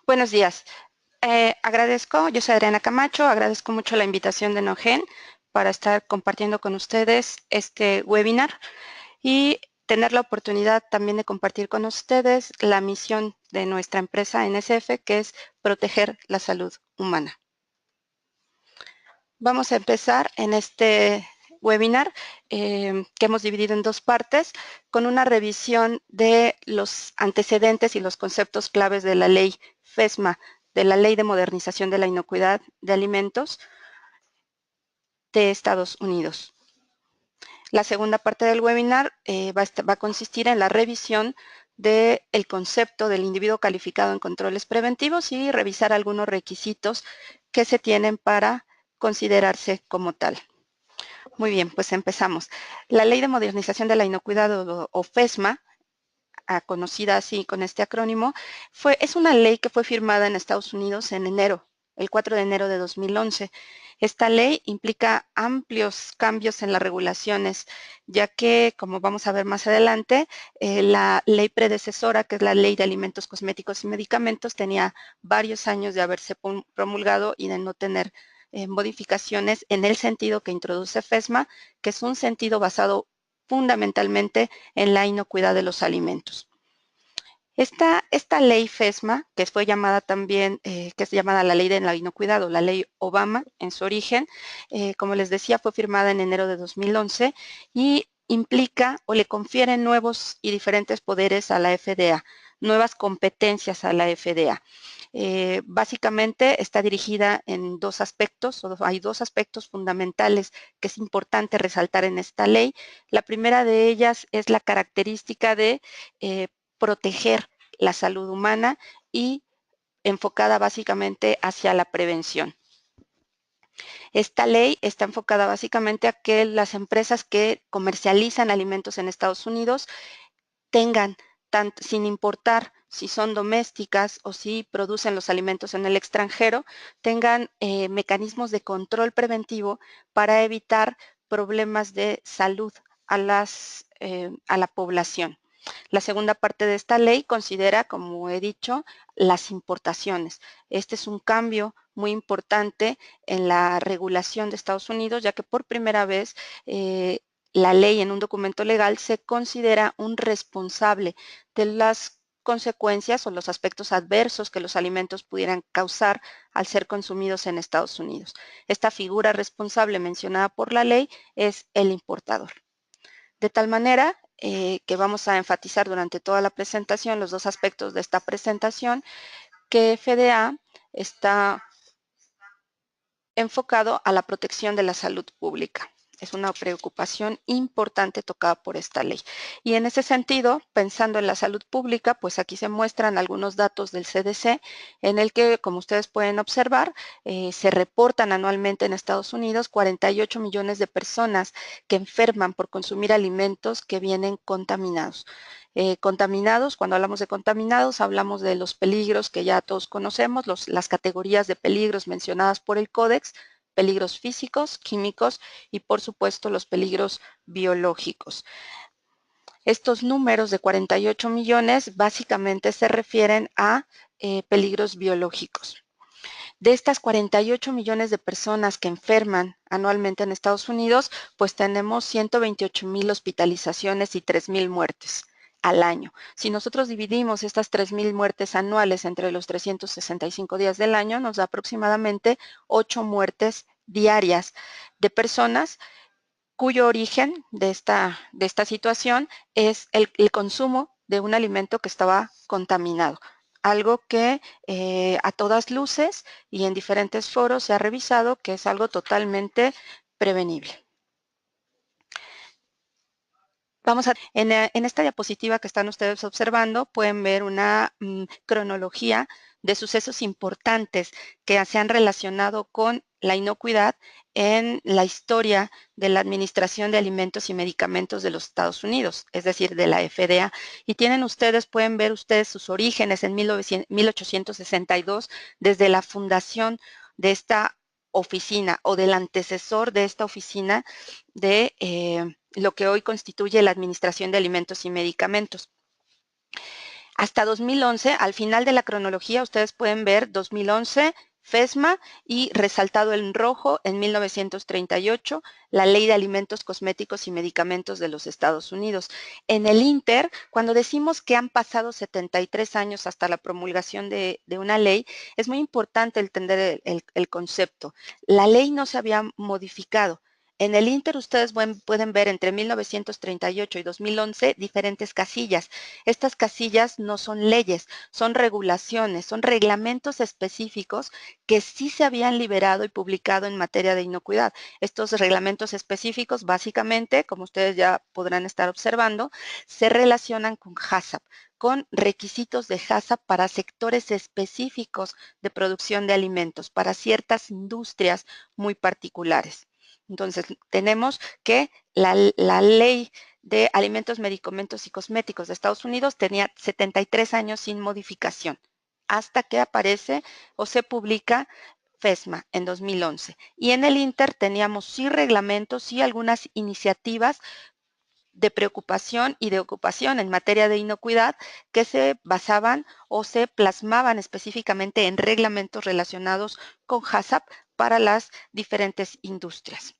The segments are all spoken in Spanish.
Buenos días. Yo soy Adriana Camacho, agradezco mucho la invitación de Nogen para estar compartiendo con ustedes este webinar y tener la oportunidad también de compartir con ustedes la misión de nuestra empresa NSF, que es proteger la salud humana. Vamos a empezar en este webinar que hemos dividido en dos partes, con una revisión de los antecedentes y los conceptos claves de la ley FESMA, de la Ley de Modernización de la Inocuidad de Alimentos de Estados Unidos. La segunda parte del webinar va a consistir en la revisión del concepto del individuo calificado en controles preventivos y revisar algunos requisitos que se tienen para considerarse como tal. Muy bien, pues empezamos. La Ley de Modernización de la Inocuidad o FESMA, conocida así con este acrónimo, es una ley que fue firmada en Estados Unidos en enero, el 4 de enero de 2011. Esta ley implica amplios cambios en las regulaciones, ya que, como vamos a ver más adelante, la ley predecesora, que es la Ley de Alimentos, Cosméticos y Medicamentos, tenía varios años de haberse promulgado y de no tener modificaciones en el sentido que introduce FESMA, que es un sentido basado fundamentalmente en la inocuidad de los alimentos. Esta ley FESMA, que fue llamada también, que es llamada la ley de la inocuidad o la ley Obama en su origen, como les decía, fue firmada en enero de 2011 y implica o le confiere nuevos y diferentes poderes a la FDA, nuevas competencias a la FDA. Básicamente está dirigida en dos aspectos, o hay dos aspectos fundamentales que es importante resaltar en esta ley. La primera de ellas es la característica de proteger la salud humana y enfocada básicamente hacia la prevención. Esta ley está enfocada básicamente a que las empresas que comercializan alimentos en Estados Unidos tengan, sin importar si son domésticas o si producen los alimentos en el extranjero, tengan mecanismos de control preventivo para evitar problemas de salud a la población. La segunda parte de esta ley considera, como he dicho, las importaciones. Este es un cambio muy importante en la regulación de Estados Unidos, ya que por primera vez la ley en un documento legal se considera un responsable de las consecuencias o los aspectos adversos que los alimentos pudieran causar al ser consumidos en Estados Unidos. Esta figura responsable mencionada por la ley es el importador. De tal manera que vamos a enfatizar durante toda la presentación los dos aspectos de esta presentación, que FDA está enfocado a la protección de la salud pública. Es una preocupación importante tocada por esta ley. Y en ese sentido, pensando en la salud pública, pues aquí se muestran algunos datos del CDC, en el que, como ustedes pueden observar, se reportan anualmente en Estados Unidos 48 millones de personas que enferman por consumir alimentos que vienen contaminados. Contaminados, cuando hablamos de contaminados, hablamos de los peligros que ya todos conocemos, las categorías de peligros mencionadas por el Códex, peligros físicos, químicos y, por supuesto, los peligros biológicos. Estos números de 48 millones básicamente se refieren a peligros biológicos. De estas 48 millones de personas que enferman anualmente en Estados Unidos, pues tenemos 128,000 hospitalizaciones y 3,000 muertes al año. Si nosotros dividimos estas 3,000 muertes anuales entre los 365 días del año, nos da aproximadamente 8 muertes diarias de personas cuyo origen de esta situación es el consumo de un alimento que estaba contaminado. Algo que a todas luces y en diferentes foros se ha revisado que es algo totalmente prevenible. En esta diapositiva que están ustedes observando, pueden ver una cronología de sucesos importantes que se han relacionado con la inocuidad en la historia de la Administración de Alimentos y Medicamentos de los Estados Unidos, es decir, de la FDA. Y pueden ver ustedes sus orígenes en 1862, desde la fundación de esta oficina o del antecesor de esta oficina de lo que hoy constituye la Administración de Alimentos y Medicamentos. hasta 2011, al final de la cronología, ustedes pueden ver 2011, FESMA y resaltado en rojo en 1938, la Ley de Alimentos, Cosméticos y Medicamentos de los Estados Unidos. En el Inter, cuando decimos que han pasado 73 años hasta la promulgación de una ley, es muy importante entender el concepto. La ley no se había modificado. En el Inter ustedes pueden ver entre 1938 y 2011 diferentes casillas. Estas casillas no son leyes, son regulaciones, son reglamentos específicos que sí se habían liberado y publicado en materia de inocuidad. Estos reglamentos específicos, básicamente, como ustedes ya podrán estar observando, se relacionan con HACCP, con requisitos de HACCP para sectores específicos de producción de alimentos, para ciertas industrias muy particulares. Entonces, tenemos que la ley de alimentos, medicamentos y cosméticos de Estados Unidos tenía 73 años sin modificación, hasta que aparece o se publica FESMA en 2011. Y en el Inter teníamos sí reglamentos, sí algunas iniciativas de preocupación y de ocupación en materia de inocuidad que se basaban o se plasmaban específicamente en reglamentos relacionados con HACCP para las diferentes industrias.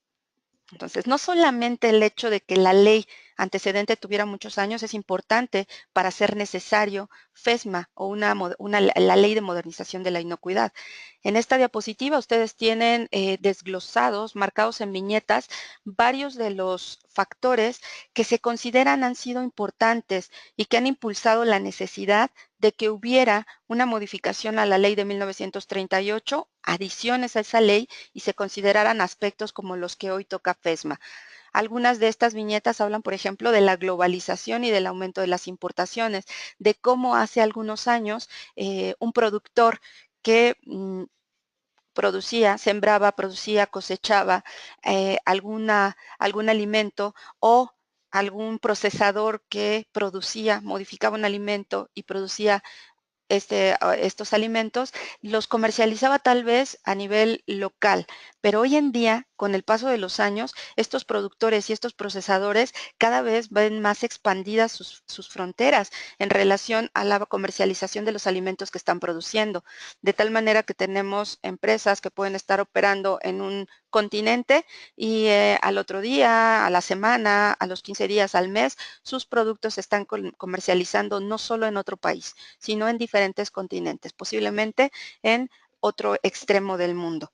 Entonces, no solamente el hecho de que la ley antecedente tuviera muchos años es importante para ser necesario FESMA o la ley de modernización de la inocuidad. En esta diapositiva ustedes tienen desglosados, marcados en viñetas, varios de los factores que se consideran han sido importantes y que han impulsado la necesidad de que hubiera una modificación a la ley de 1938, adiciones a esa ley y se consideraran aspectos como los que hoy toca FESMA. Algunas de estas viñetas hablan, por ejemplo, de la globalización y del aumento de las importaciones, de cómo hace algunos años un productor que producía, sembraba, producía, cosechaba algún alimento o algún procesador que producía, modificaba un alimento y producía estos alimentos, los comercializaba tal vez a nivel local, pero hoy en día, con el paso de los años, estos productores y estos procesadores cada vez ven más expandidas sus fronteras en relación a la comercialización de los alimentos que están produciendo, de tal manera que tenemos empresas que pueden estar operando en un continente y al otro día, a la semana, a los 15 días, al mes, sus productos se están comercializando no solo en otro país, sino en diferentes continentes, posiblemente en otro extremo del mundo.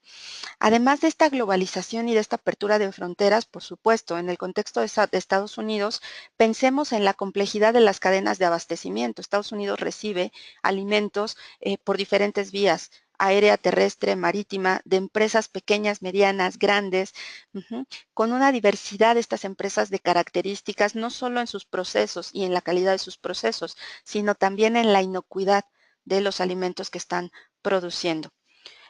Además de esta globalización y de esta apertura de fronteras, por supuesto, en el contexto de Estados Unidos, pensemos en la complejidad de las cadenas de abastecimiento. Estados Unidos recibe alimentos por diferentes vías, aérea, terrestre, marítima, de empresas pequeñas, medianas, grandes, con una diversidad de estas empresas de características, no solo en sus procesos y en la calidad de sus procesos, sino también en la inocuidad de los alimentos que están produciendo.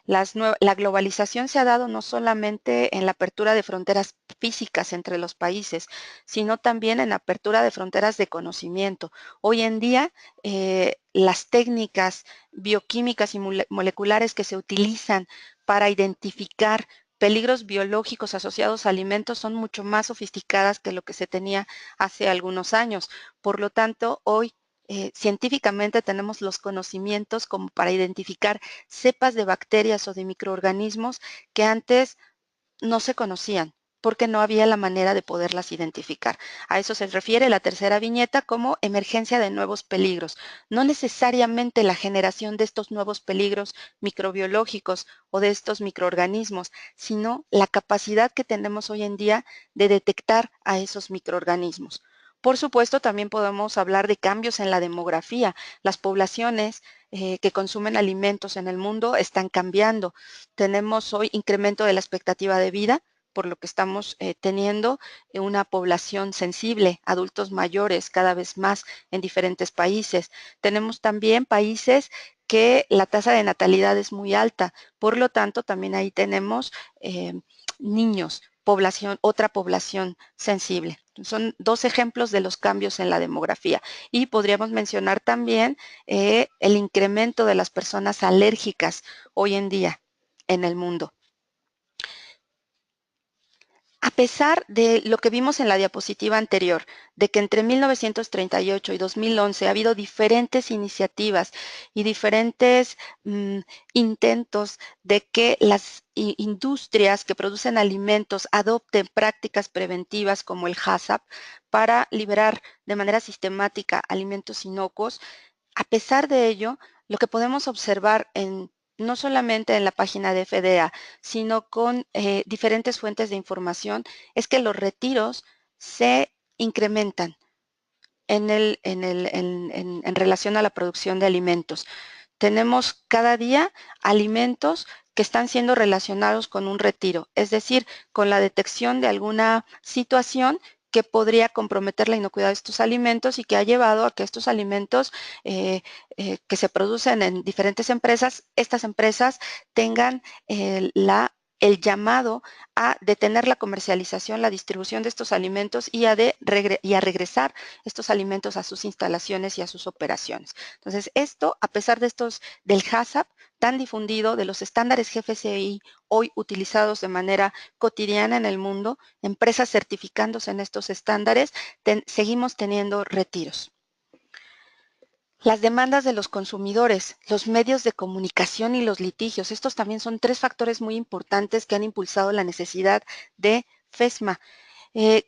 La globalización se ha dado no solamente en la apertura de fronteras físicas entre los países, sino también en la apertura de fronteras de conocimiento. Hoy en día, las técnicas bioquímicas y moleculares que se utilizan para identificar peligros biológicos asociados a alimentos son mucho más sofisticadas que lo que se tenía hace algunos años. Por lo tanto, hoy científicamente tenemos los conocimientos como para identificar cepas de bacterias o de microorganismos que antes no se conocían porque no había la manera de poderlas identificar. A eso se refiere la tercera viñeta como emergencia de nuevos peligros. No necesariamente la generación de estos nuevos peligros microbiológicos o de estos microorganismos, sino la capacidad que tenemos hoy en día de detectar a esos microorganismos. Por supuesto, también podemos hablar de cambios en la demografía. Las poblaciones que consumen alimentos en el mundo están cambiando. Tenemos hoy incremento de la expectativa de vida, por lo que estamos teniendo una población sensible, adultos mayores cada vez más en diferentes países. Tenemos también países que la tasa de natalidad es muy alta, por lo tanto también ahí tenemos niños, otra población sensible. Son dos ejemplos de los cambios en la demografía. Y podríamos mencionar también el incremento de las personas alérgicas hoy en día en el mundo. A pesar de lo que vimos en la diapositiva anterior, de que entre 1938 y 2011 ha habido diferentes iniciativas y diferentes intentos de que las industrias que producen alimentos adopten prácticas preventivas como el HACCP para liberar de manera sistemática alimentos inocuos, a pesar de ello, lo que podemos observar no solamente en la página de FDA, sino con diferentes fuentes de información, es que los retiros se incrementan en relación a la producción de alimentos. Tenemos cada día alimentos que están siendo relacionados con un retiro, es decir, con la detección de alguna situación que podría comprometer la inocuidad de estos alimentos y que ha llevado a que estos alimentos que se producen en diferentes empresas, estas empresas tengan el llamado a detener la comercialización, la distribución de estos alimentos y a regresar estos alimentos a sus instalaciones y a sus operaciones. Entonces, esto, a pesar de del HACCP tan difundido, de los estándares GFCI hoy utilizados de manera cotidiana en el mundo, empresas certificándose en estos estándares, seguimos teniendo retiros. Las demandas de los consumidores, los medios de comunicación y los litigios. Estos también son tres factores muy importantes que han impulsado la necesidad de FESMA.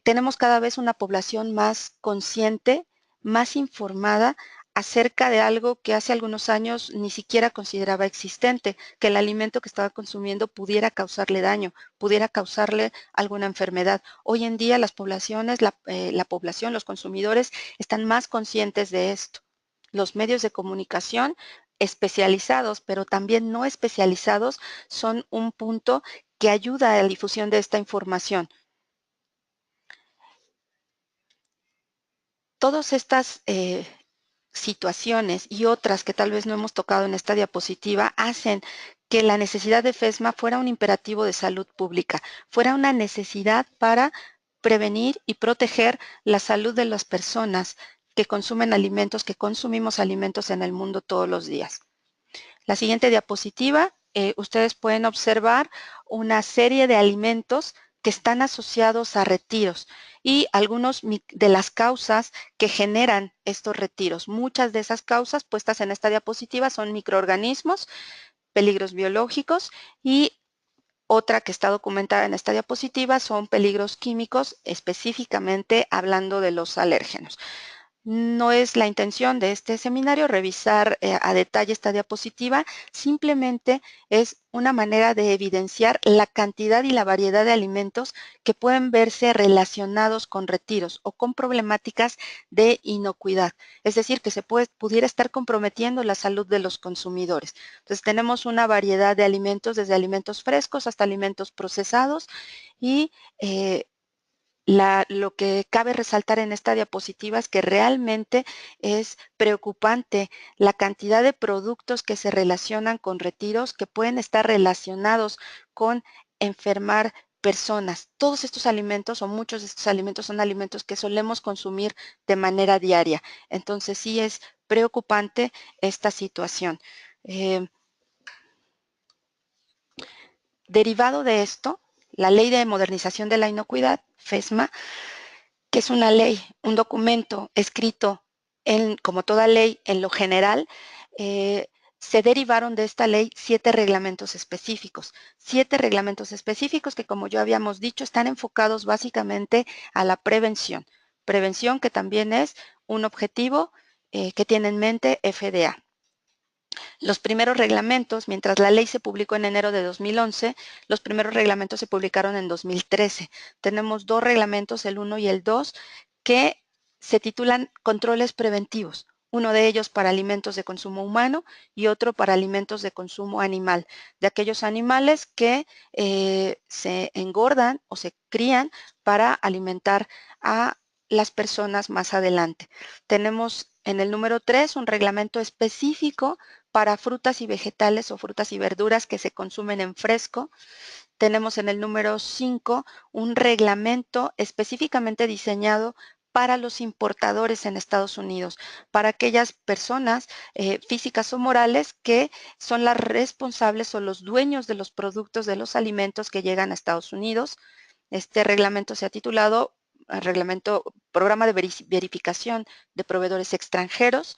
Tenemos cada vez una población más consciente, más informada acerca de algo que hace algunos años ni siquiera consideraba existente, que el alimento que estaba consumiendo pudiera causarle daño, pudiera causarle alguna enfermedad. Hoy en día las poblaciones, la población, los consumidores están más conscientes de esto. Los medios de comunicación especializados, pero también no especializados, son un punto que ayuda a la difusión de esta información. Todas estas situaciones y otras que tal vez no hemos tocado en esta diapositiva hacen que la necesidad de FESMA fuera un imperativo de salud pública, fuera una necesidad para prevenir y proteger la salud de las personas que consumen alimentos, que consumimos alimentos en el mundo todos los días. La siguiente diapositiva, ustedes pueden observar una serie de alimentos que están asociados a retiros y algunas de las causas que generan estos retiros. Muchas de esas causas puestas en esta diapositiva son microorganismos, peligros biológicos y otra que está documentada en esta diapositiva son peligros químicos, específicamente hablando de los alérgenos. No es la intención de este seminario revisar a detalle esta diapositiva, simplemente es una manera de evidenciar la cantidad y la variedad de alimentos que pueden verse relacionados con retiros o con problemáticas de inocuidad, es decir, que pudiera estar comprometiendo la salud de los consumidores. Entonces tenemos una variedad de alimentos, desde alimentos frescos hasta alimentos procesados y lo que cabe resaltar en esta diapositiva es que realmente es preocupante la cantidad de productos que se relacionan con retiros que pueden estar relacionados con enfermar personas. Todos estos alimentos o muchos de estos alimentos son alimentos que solemos consumir de manera diaria. Entonces sí es preocupante esta situación. Derivado de esto, la Ley de Modernización de la Inocuidad, FESMA, que es una ley, un documento escrito como toda ley en lo general, se derivaron de esta ley 7 reglamentos específicos. 7 reglamentos específicos que, como ya habíamos dicho, están enfocados básicamente a la prevención. Prevención que también es un objetivo que tiene en mente FDA. Los primeros reglamentos, mientras la ley se publicó en enero de 2011, los primeros reglamentos se publicaron en 2013. Tenemos 2 reglamentos, el 1 y el 2, que se titulan controles preventivos. Uno de ellos para alimentos de consumo humano y otro para alimentos de consumo animal, de aquellos animales que se engordan o se crían para alimentar a las personas más adelante. Tenemos en el número 3 un reglamento específico para frutas y vegetales o frutas y verduras que se consumen en fresco. Tenemos en el número 5 un reglamento específicamente diseñado para los importadores en Estados Unidos, para aquellas personas físicas o morales que son las responsables o los dueños de los productos, de los alimentos que llegan a Estados Unidos. Este reglamento se ha titulado Reglamento Programa de Verificación de Proveedores Extranjeros.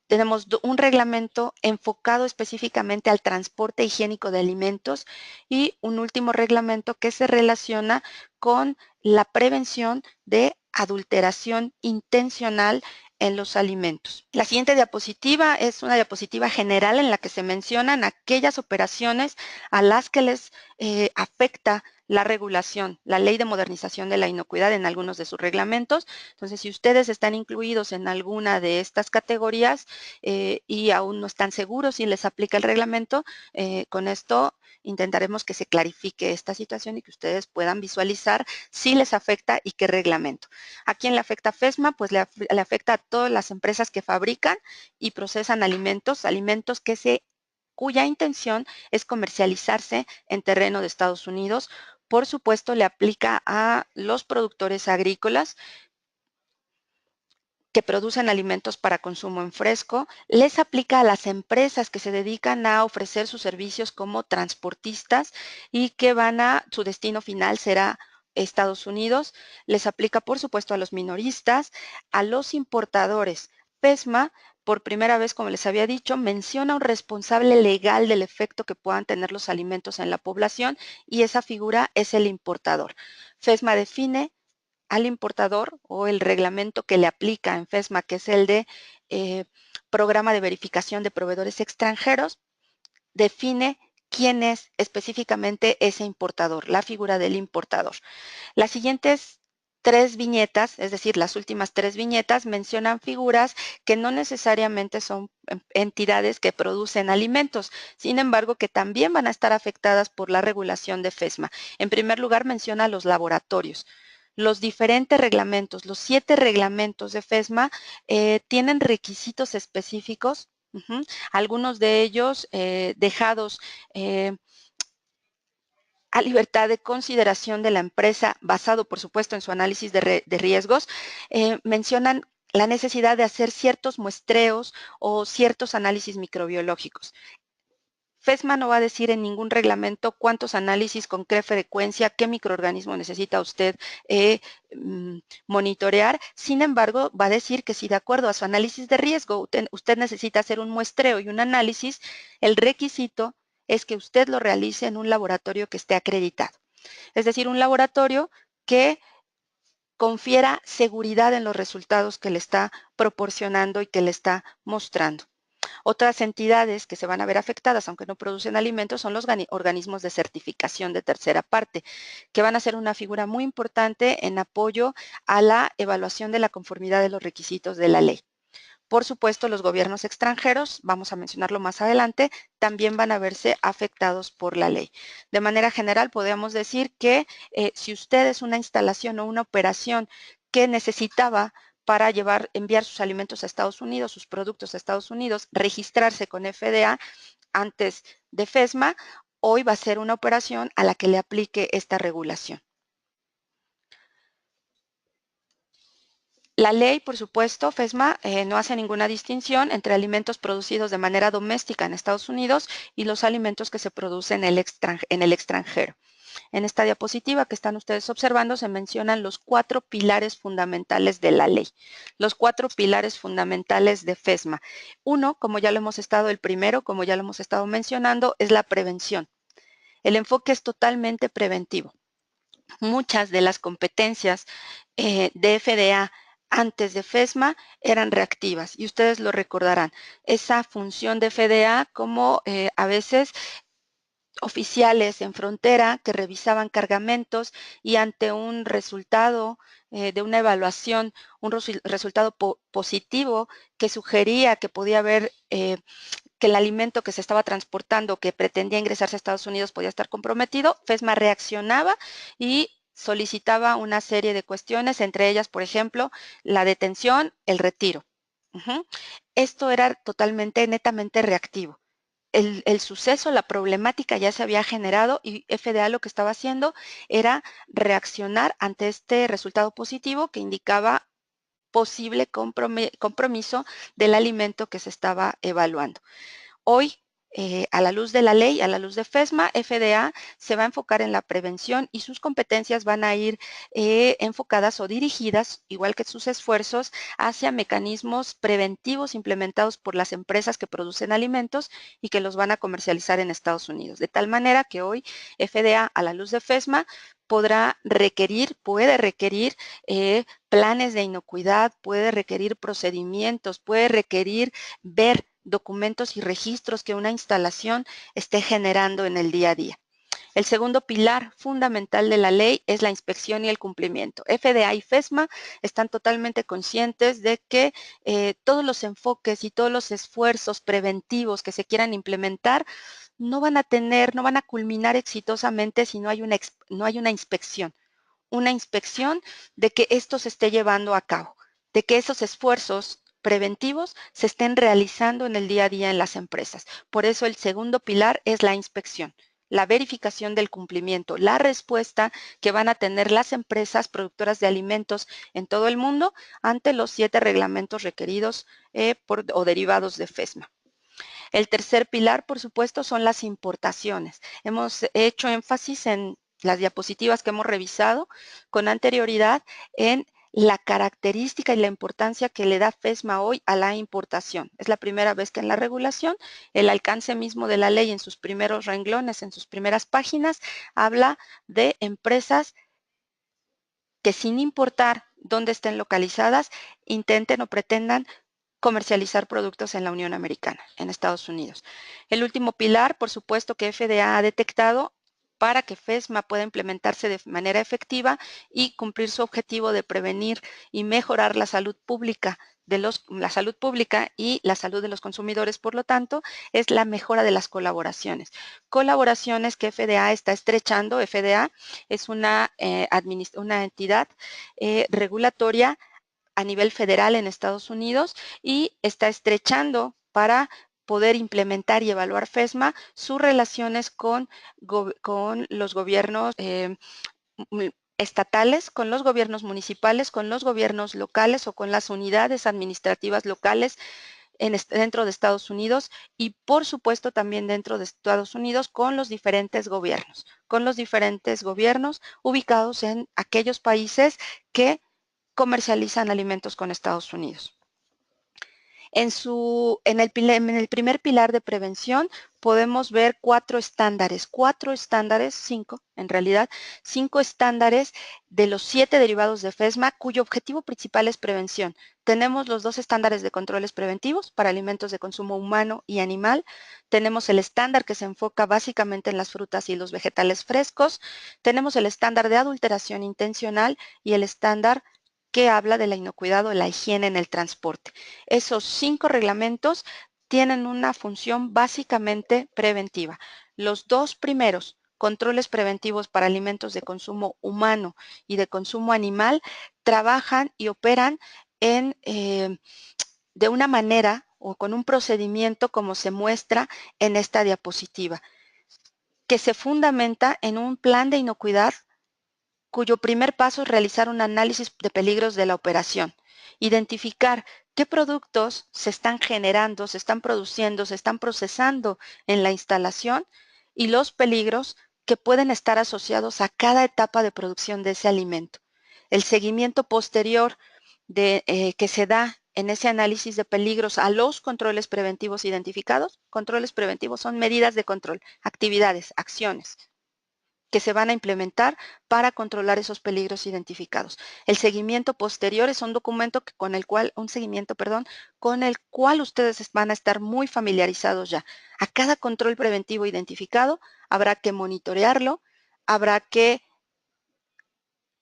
Tenemos un reglamento enfocado específicamente al transporte higiénico de alimentos y un último reglamento que se relaciona con la prevención de adulteración intencional en los alimentos. La siguiente diapositiva es una diapositiva general en la que se mencionan aquellas operaciones a las que les afecta la regulación, la Ley de Modernización de la Inocuidad en algunos de sus reglamentos. Entonces, si ustedes están incluidos en alguna de estas categorías y aún no están seguros si les aplica el reglamento, con esto intentaremos que se clarifique esta situación y que ustedes puedan visualizar si les afecta y qué reglamento. ¿A quién le afecta FESMA? Pues le afecta a todas las empresas que fabrican y procesan alimentos cuya intención es comercializarse en terreno de Estados Unidos. Por supuesto, le aplica a los productores agrícolas que producen alimentos para consumo en fresco, les aplica a las empresas que se dedican a ofrecer sus servicios como transportistas y que su destino final será Estados Unidos, les aplica por supuesto a los minoristas, a los importadores. FESMA, por primera vez, como les había dicho, menciona un responsable legal del efecto que puedan tener los alimentos en la población y esa figura es el importador. FESMA define al importador o el reglamento que le aplica en FESMA, que es el de Programa de Verificación de Proveedores Extranjeros, define quién es específicamente ese importador, la figura del importador. Las siguientes 3 viñetas, es decir, las últimas 3 viñetas, mencionan figuras que no necesariamente son entidades que producen alimentos, sin embargo, que también van a estar afectadas por la regulación de FESMA. En primer lugar, menciona los laboratorios. Los diferentes reglamentos, los 7 reglamentos de FESMA tienen requisitos específicos, algunos de ellos dejados a libertad de consideración de la empresa, basado por supuesto en su análisis de riesgos, mencionan la necesidad de hacer ciertos muestreos o ciertos análisis microbiológicos. FESMA no va a decir en ningún reglamento cuántos análisis, con qué frecuencia, qué microorganismo necesita usted monitorear. Sin embargo, va a decir que si de acuerdo a su análisis de riesgo usted necesita hacer un muestreo y un análisis, el requisito es que usted lo realice en un laboratorio que esté acreditado. Es decir, un laboratorio que confiera seguridad en los resultados que le está proporcionando y que le está mostrando. Otras entidades que se van a ver afectadas, aunque no producen alimentos, son los organismos de certificación de tercera parte, que van a ser una figura muy importante en apoyo a la evaluación de la conformidad de los requisitos de la ley. Por supuesto, los gobiernos extranjeros, vamos a mencionarlo más adelante, también van a verse afectados por la ley. De manera general, podemos decir que si usted es una instalación o una operación que necesitaba para enviar sus alimentos a Estados Unidos, sus productos a Estados Unidos, registrarse con FDA antes de FESMA, hoy va a ser una operación a la que le aplique esta regulación. La ley, por supuesto, FESMA, no hace ninguna distinción entre alimentos producidos de manera doméstica en Estados Unidos y los alimentos que se producen en el extranjero. En esta diapositiva que están ustedes observando se mencionan los 4 pilares fundamentales de la ley, los 4 pilares fundamentales de FESMA. Uno, el primero, como ya lo hemos estado mencionando, es la prevención. El enfoque es totalmente preventivo. Muchas de las competencias de FDA antes de FESMA eran reactivas y ustedes lo recordarán. Esa función de FDA como a veces oficiales en frontera que revisaban cargamentos y ante un resultado de una evaluación, un resultado positivo que sugería que podía haber que el alimento que se estaba transportando, que pretendía ingresarse a Estados Unidos, podía estar comprometido, FESMA reaccionaba y solicitaba una serie de cuestiones, entre ellas, por ejemplo, la detención, el retiro. Esto era netamente reactivo. El suceso, la problemática ya se había generado y FDA lo que estaba haciendo era reaccionar ante este resultado positivo que indicaba posible compromiso del alimento que se estaba evaluando. Hoy a la luz de la ley, a la luz de FESMA, FDA se va a enfocar en la prevención y sus competencias van a ir enfocadas o dirigidas, igual que sus esfuerzos, hacia mecanismos preventivos implementados por las empresas que producen alimentos y que los van a comercializar en Estados Unidos. De tal manera que hoy FDA, a la luz de FESMA, puede requerir planes de inocuidad, puede requerir procedimientos, puede requerir ver documentos y registros que una instalación esté generando en el día a día. El segundo pilar fundamental de la ley es la inspección y el cumplimiento. FDA y FESMA están totalmente conscientes de que todos los enfoques y todos los esfuerzos preventivos que se quieran implementar no van a culminar exitosamente si no hay una inspección de que esto se esté llevando a cabo, de que esos esfuerzos preventivos se estén realizando en el día a día en las empresas. Por eso el segundo pilar es la inspección, la verificación del cumplimiento, la respuesta que van a tener las empresas productoras de alimentos en todo el mundo ante los 7 reglamentos requeridos o derivados de FESMA. El tercer pilar, por supuesto, son las importaciones. Hemos hecho énfasis en las diapositivas que hemos revisado con anterioridad en la característica y la importancia que le da FESMA hoy a la importación. Es la primera vez que en la regulación el alcance mismo de la ley en sus primeros renglones, en sus primeras páginas, habla de empresas que sin importar dónde estén localizadas, intenten o pretendan comercializar productos en la Unión Americana, en Estados Unidos. El último pilar, por supuesto, que FDA ha detectado para que FESMA pueda implementarse de manera efectiva y cumplir su objetivo de prevenir y mejorar la salud pública y la salud de los consumidores, por lo tanto, es la mejora de las colaboraciones. Colaboraciones que FDA está estrechando. FDA es una entidad regulatoria a nivel federal en Estados Unidos y está estrechando para poder implementar y evaluar FESMA sus relaciones con los gobiernos estatales, con los gobiernos municipales, con los gobiernos locales o con las unidades administrativas locales dentro de Estados Unidos y por supuesto también dentro de Estados Unidos con los diferentes gobiernos ubicados en aquellos países que comercializan alimentos con Estados Unidos. En el primer pilar de prevención podemos ver 5 estándares de los 7 derivados de FESMA, cuyo objetivo principal es prevención. Tenemos los 2 estándares de controles preventivos para alimentos de consumo humano y animal. Tenemos el estándar que se enfoca básicamente en las frutas y los vegetales frescos. Tenemos el estándar de adulteración intencional y el estándar que habla de la inocuidad o la higiene en el transporte. Esos 5 reglamentos tienen una función básicamente preventiva. Los 2 primeros, controles preventivos para alimentos de consumo humano y de consumo animal, trabajan y operan de una manera o con un procedimiento como se muestra en esta diapositiva, que se fundamenta en un plan de inocuidad cuyo primer paso es realizar un análisis de peligros de la operación, identificar qué productos se están generando, se están produciendo, se están procesando en la instalación y los peligros que pueden estar asociados a cada etapa de producción de ese alimento. El seguimiento posterior que se da en ese análisis de peligros a los controles preventivos identificados. Controles preventivos son medidas de control, actividades, acciones que se van a implementar para controlar esos peligros identificados. El seguimiento posterior es un seguimiento con el cual ustedes van a estar muy familiarizados ya. A cada control preventivo identificado habrá que monitorearlo, habrá que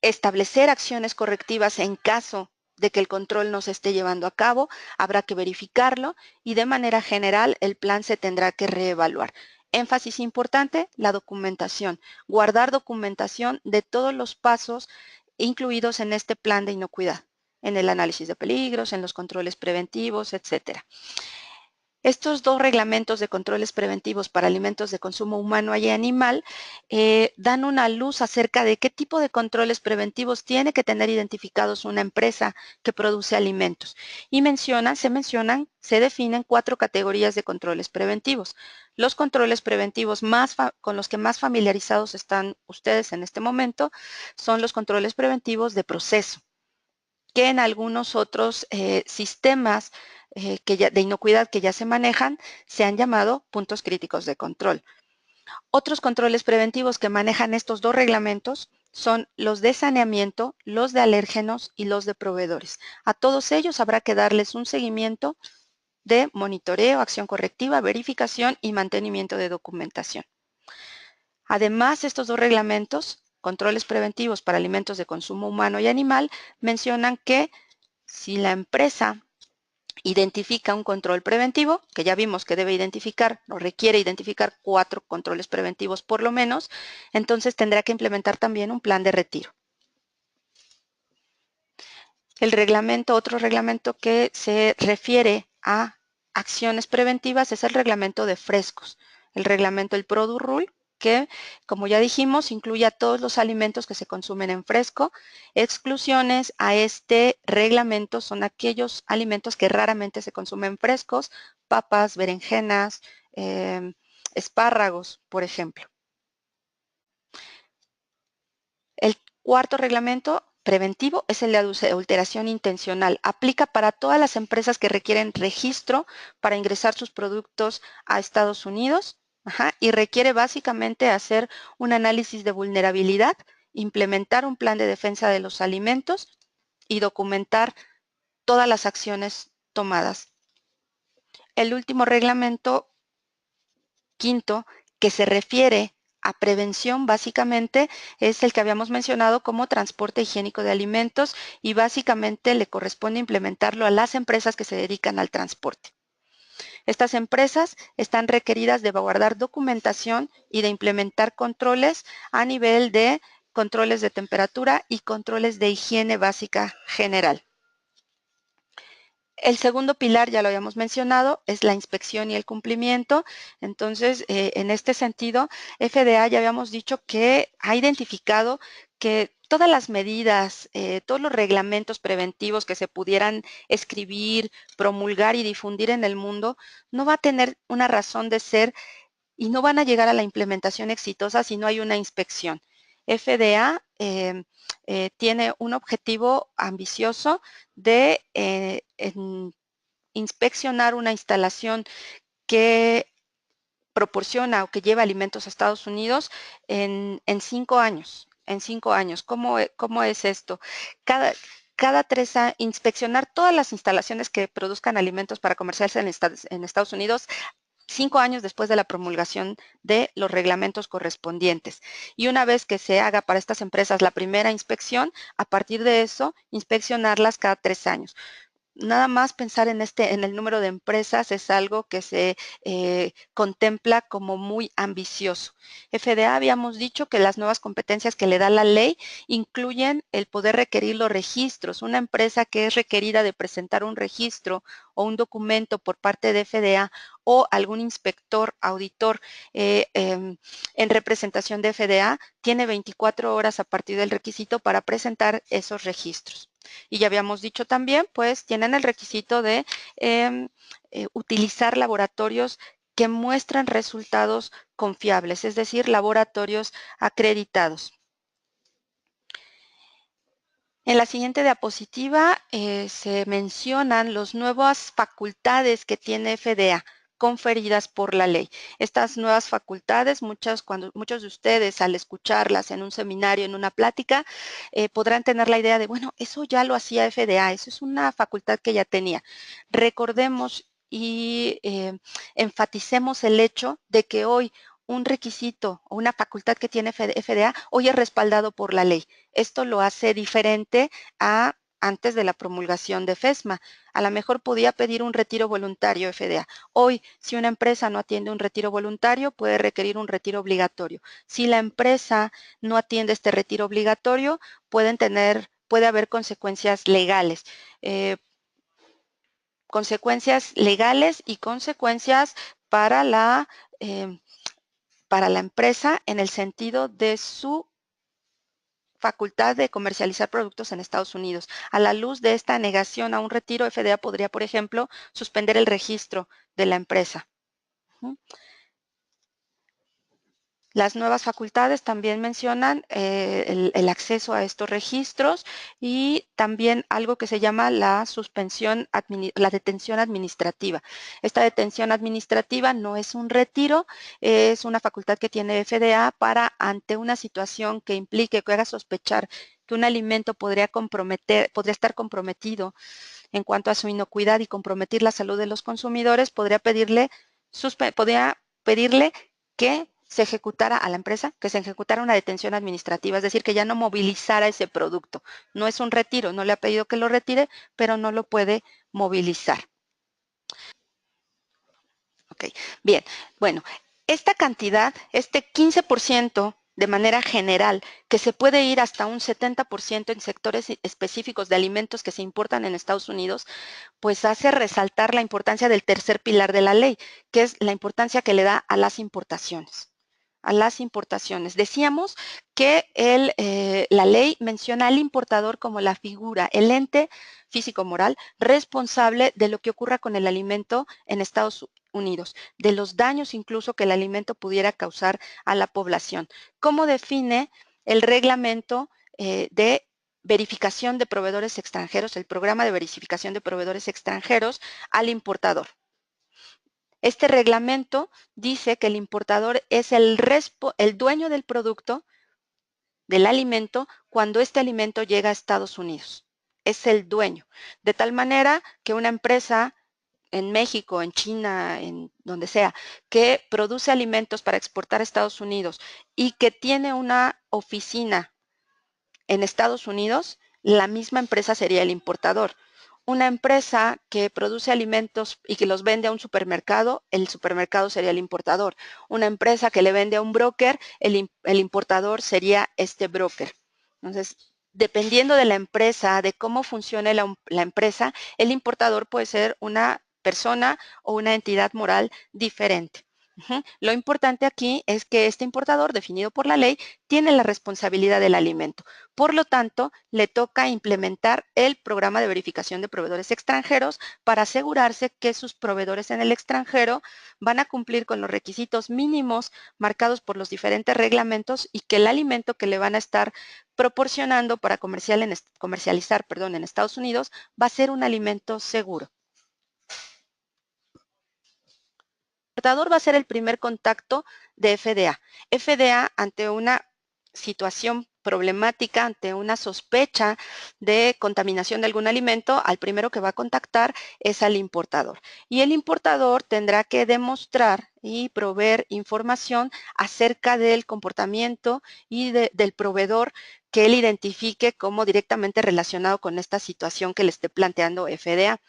establecer acciones correctivas en caso de que el control no se esté llevando a cabo, habrá que verificarlo y de manera general el plan se tendrá que reevaluar. Énfasis importante, la documentación. Guardar documentación de todos los pasos incluidos en este plan de inocuidad, en el análisis de peligros, en los controles preventivos, etcétera. Estos dos reglamentos de controles preventivos para alimentos de consumo humano y animal dan una luz acerca de qué tipo de controles preventivos tiene que tener identificados una empresa que produce alimentos. Y se definen 4 categorías de controles preventivos. Los controles preventivos con los que más familiarizados están ustedes en este momento son los controles preventivos de proceso, que en algunos otros sistemas de inocuidad que ya se manejan se han llamado puntos críticos de control. Otros controles preventivos que manejan estos dos reglamentos son los de saneamiento, los de alérgenos y los de proveedores. A todos ellos habrá que darles un seguimiento de monitoreo, acción correctiva, verificación y mantenimiento de documentación. Además, estos dos reglamentos, controles preventivos para alimentos de consumo humano y animal, mencionan que si la empresa identifica un control preventivo, que ya vimos que debe identificar o requiere identificar 4 controles preventivos por lo menos, entonces tendrá que implementar también un plan de retiro. Otro reglamento que se refiere a acciones preventivas es el reglamento de frescos, el Product Rule, que, como ya dijimos, incluye a todos los alimentos que se consumen en fresco. Exclusiones a este reglamento son aquellos alimentos que raramente se consumen frescos, papas, berenjenas, espárragos, por ejemplo. El cuarto reglamento preventivo es el de adulteración intencional. Aplica para todas las empresas que requieren registro para ingresar sus productos a Estados Unidos, y requiere básicamente hacer un análisis de vulnerabilidad, implementar un plan de defensa de los alimentos y documentar todas las acciones tomadas. El último reglamento, quinto, que se refiere a prevención, básicamente es el que habíamos mencionado como transporte higiénico de alimentos, y básicamente le corresponde implementarlo a las empresas que se dedican al transporte. Estas empresas están requeridas de guardar documentación y de implementar controles a nivel de controles de temperatura y controles de higiene básica general. El segundo pilar, ya lo habíamos mencionado, es la inspección y el cumplimiento. Entonces, en este sentido, FDA ya habíamos dicho que ha identificado que todas las medidas, todos los reglamentos preventivos que se pudieran escribir, promulgar y difundir en el mundo, no va a tener una razón de ser y no van a llegar a la implementación exitosa si no hay una inspección. FDA tiene un objetivo ambicioso de inspeccionar una instalación que proporciona o que lleva alimentos a Estados Unidos en 5 años. En 5 años. ¿Cómo es esto? Cada 3 años, inspeccionar todas las instalaciones que produzcan alimentos para comerciarse en Estados Unidos 5 años después de la promulgación de los reglamentos correspondientes. Y una vez que se haga para estas empresas la primera inspección, a partir de eso, inspeccionarlas cada 3 años. Nada más pensar en el número de empresas es algo que se contempla como muy ambicioso. FDA habíamos dicho que las nuevas competencias que le da la ley incluyen el poder requerir los registros. Una empresa que es requerida de presentar un registro o un documento por parte de FDA o algún inspector, auditor en representación de FDA, tiene 24 horas a partir del requisito para presentar esos registros. Y ya habíamos dicho también, pues tienen el requisito de utilizar laboratorios que muestran resultados confiables, es decir, laboratorios acreditados. En la siguiente diapositiva se mencionan las nuevas facultades que tiene FDA conferidas por la ley. Estas nuevas facultades, muchos de ustedes al escucharlas en un seminario, en una plática, podrán tener la idea de, bueno, eso ya lo hacía FDA, eso es una facultad que ya tenía. Recordemos y enfaticemos el hecho de que hoy un requisito o una facultad que tiene FDA hoy es respaldado por la ley. Esto lo hace diferente a antes de la promulgación de FESMA. A lo mejor podía pedir un retiro voluntario FDA. Hoy, si una empresa no atiende un retiro voluntario, puede requerir un retiro obligatorio. Si la empresa no atiende este retiro obligatorio, puede haber consecuencias legales. consecuencias legales y consecuencias para la empresa en el sentido de su facultad de comercializar productos en Estados Unidos. A la luz de esta negación a un retiro, FDA podría, por ejemplo, suspender el registro de la empresa. Las nuevas facultades también mencionan el acceso a estos registros y también algo que se llama la detención administrativa. Esta detención administrativa no es un retiro, es una facultad que tiene FDA para, ante una situación que implique, que haga sospechar que un alimento podría estar comprometido en cuanto a su inocuidad y comprometer la salud de los consumidores, podría pedirle que se ejecutara a la empresa, que se ejecutara una detención administrativa, es decir, que ya no movilizara ese producto. No es un retiro, no le ha pedido que lo retire, pero no lo puede movilizar. Ok, bien, bueno, esta cantidad, este 15% de manera general, que se puede ir hasta un 70% en sectores específicos de alimentos que se importan en Estados Unidos, pues hace resaltar la importancia del tercer pilar de la ley, que es la importancia que le da a las importaciones. Decíamos que la ley menciona al importador como la figura, el ente físico-moral responsable de lo que ocurra con el alimento en Estados Unidos, de los daños incluso que el alimento pudiera causar a la población. ¿Cómo define el reglamento de verificación de proveedores extranjeros, el programa de verificación de proveedores extranjeros al importador? Este reglamento dice que el importador es el dueño del producto, del alimento, cuando este alimento llega a Estados Unidos. Es el dueño. De tal manera que una empresa en México, en China, en donde sea, que produce alimentos para exportar a Estados Unidos y que tiene una oficina en Estados Unidos, la misma empresa sería el importador. Una empresa que produce alimentos y que los vende a un supermercado, el supermercado sería el importador. Una empresa que le vende a un broker, el importador sería este broker. Entonces, dependiendo de la empresa, de cómo funcione la empresa, el importador puede ser una persona o una entidad moral diferente. Lo importante aquí es que este importador, definido por la ley, tiene la responsabilidad del alimento. Por lo tanto, le toca implementar el programa de verificación de proveedores extranjeros para asegurarse que sus proveedores en el extranjero van a cumplir con los requisitos mínimos marcados por los diferentes reglamentos y que el alimento que le van a estar proporcionando para comercializar en Estados Unidos va a ser un alimento seguro. El importador va a ser el primer contacto de FDA. FDA, ante una situación problemática, ante una sospecha de contaminación de algún alimento, al primero que va a contactar es al importador. Y el importador tendrá que demostrar y proveer información acerca del comportamiento y del proveedor que él identifique como directamente relacionado con esta situación que le esté planteando FDA.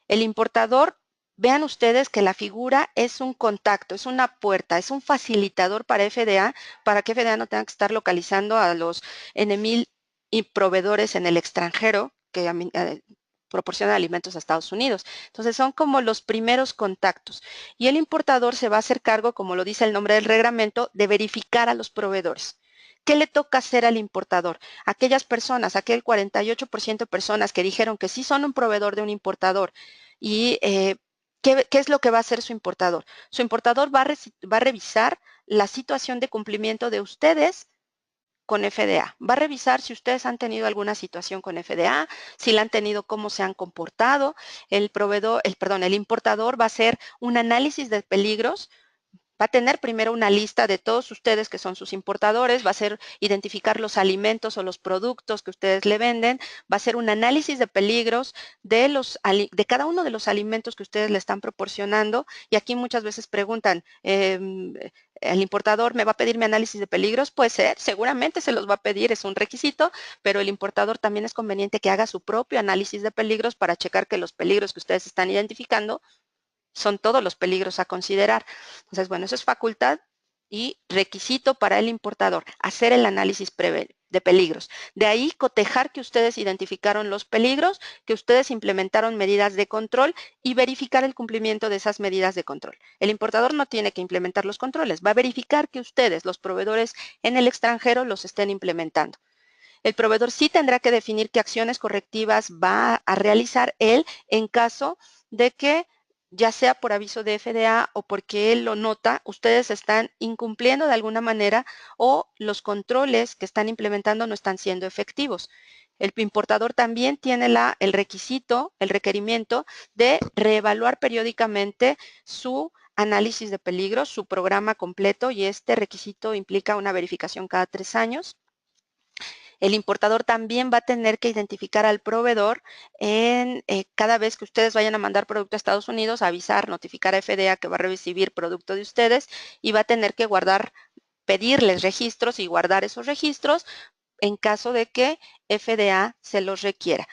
El importador, vean ustedes que la figura es un contacto, es una puerta, es un facilitador para FDA, para que FDA no tenga que estar localizando a los N1000 y proveedores en el extranjero que proporcionan alimentos a Estados Unidos. Entonces son como los primeros contactos. Y el importador se va a hacer cargo, como lo dice el nombre del reglamento, de verificar a los proveedores. ¿Qué le toca hacer al importador? Aquellas personas, aquel 48% de personas que dijeron que sí son un proveedor de un importador y ¿qué es lo que va a hacer su importador? Su importador va a revisar la situación de cumplimiento de ustedes con FDA. Va a revisar si ustedes han tenido alguna situación con FDA, si la han tenido, cómo se han comportado. El importador va a hacer un análisis de peligros. Va a tener primero una lista de todos ustedes que son sus importadores, va a ser identificar los alimentos o los productos que ustedes le venden, va a hacer un análisis de peligros de cada uno de los alimentos que ustedes le están proporcionando. Y aquí muchas veces preguntan, ¿el importador me va a pedir mi análisis de peligros? Puede ser, seguramente se los va a pedir, es un requisito, pero el importador también es conveniente que haga su propio análisis de peligros para checar que los peligros que ustedes están identificando son todos los peligros a considerar. Entonces, bueno, eso es facultad y requisito para el importador, hacer el análisis peligros. De ahí cotejar que ustedes identificaron los peligros, que ustedes implementaron medidas de control y verificar el cumplimiento de esas medidas de control. El importador no tiene que implementar los controles, va a verificar que ustedes, los proveedores en el extranjero, los estén implementando. El proveedor sí tendrá que definir qué acciones correctivas va a realizar él en caso de que, ya sea por aviso de FDA o porque él lo nota, ustedes están incumpliendo de alguna manera o los controles que están implementando no están siendo efectivos. El importador también tiene el requisito, el requerimiento de reevaluar periódicamente su análisis de peligro, su programa completo, y este requisito implica una verificación cada 3 años. El importador también va a tener que identificar al proveedor cada vez que ustedes vayan a mandar producto a Estados Unidos, avisar, notificar a FDA que va a recibir producto de ustedes y va a tener que pedirles registros y guardar esos registros en caso de que FDA se los requiera.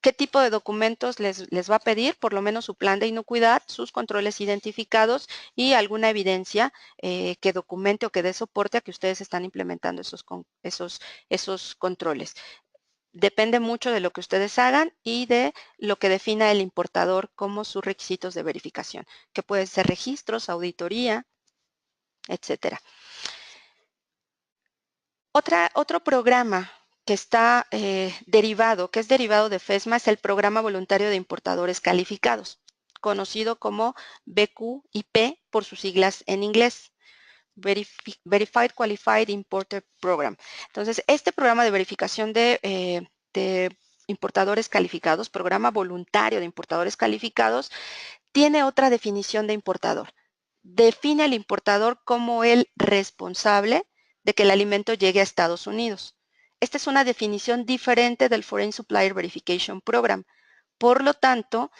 ¿Qué tipo de documentos les va a pedir? Por lo menos su plan de inocuidad, sus controles identificados y alguna evidencia que documente o que dé soporte a que ustedes están implementando esos controles. Depende mucho de lo que ustedes hagan y de lo que defina el importador como sus requisitos de verificación, que pueden ser registros, auditoría, etcétera. Otro programa que está derivado de FESMA es el Programa Voluntario de Importadores Calificados, conocido como BQIP por sus siglas en inglés, Verified Qualified Importer Program. Entonces, este programa de verificación de importadores calificados, Programa Voluntario de Importadores Calificados, tiene otra definición de importador. Define al importador como el responsable de que el alimento llegue a Estados Unidos. Esta es una definición diferente del Foreign Supplier Verification Program. Por lo tanto,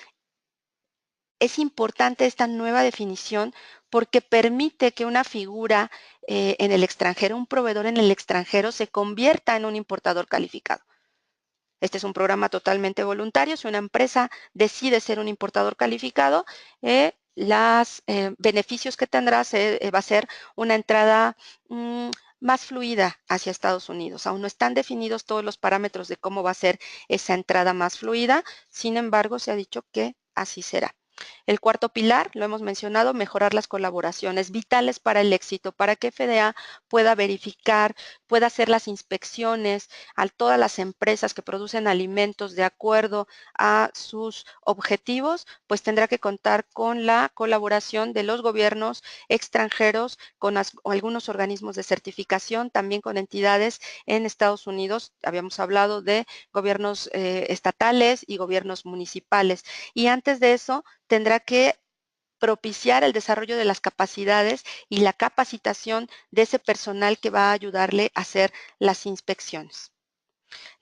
es importante esta nueva definición porque permite que una figura en el extranjero, un proveedor en el extranjero, se convierta en un importador calificado. Este es un programa totalmente voluntario. Si una empresa decide ser un importador calificado, los beneficios que tendrá va a ser una entrada más fluida hacia Estados Unidos. Aún no están definidos todos los parámetros de cómo va a ser esa entrada más fluida. Sin embargo, se ha dicho que así será. El cuarto pilar, lo hemos mencionado, mejorar las colaboraciones vitales para el éxito, para que FDA pueda verificar, pueda hacer las inspecciones a todas las empresas que producen alimentos de acuerdo a sus objetivos, pues tendrá que contar con la colaboración de los gobiernos extranjeros, con algunos organismos de certificación, también con entidades en Estados Unidos. Habíamos hablado de gobiernos estatales y gobiernos municipales. Y antes de eso, tendrá que propiciar el desarrollo de las capacidades y la capacitación de ese personal que va a ayudarle a hacer las inspecciones.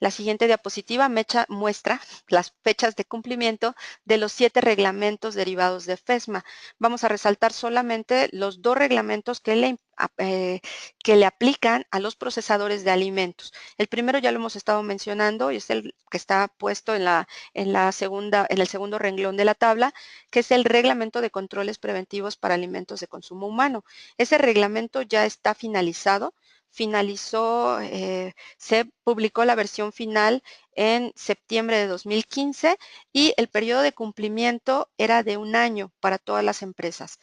La siguiente diapositiva muestra las fechas de cumplimiento de los 7 reglamentos derivados de FESMA. Vamos a resaltar solamente los 2 reglamentos que le aplican a los procesadores de alimentos. El primero ya lo hemos estado mencionando y es el que está puesto en el segundo renglón de la tabla, que es el Reglamento de Controles Preventivos para Alimentos de Consumo Humano. Ese reglamento ya está finalizado. Se publicó la versión final en septiembre de 2015 y el periodo de cumplimiento era de 1 año para todas las empresas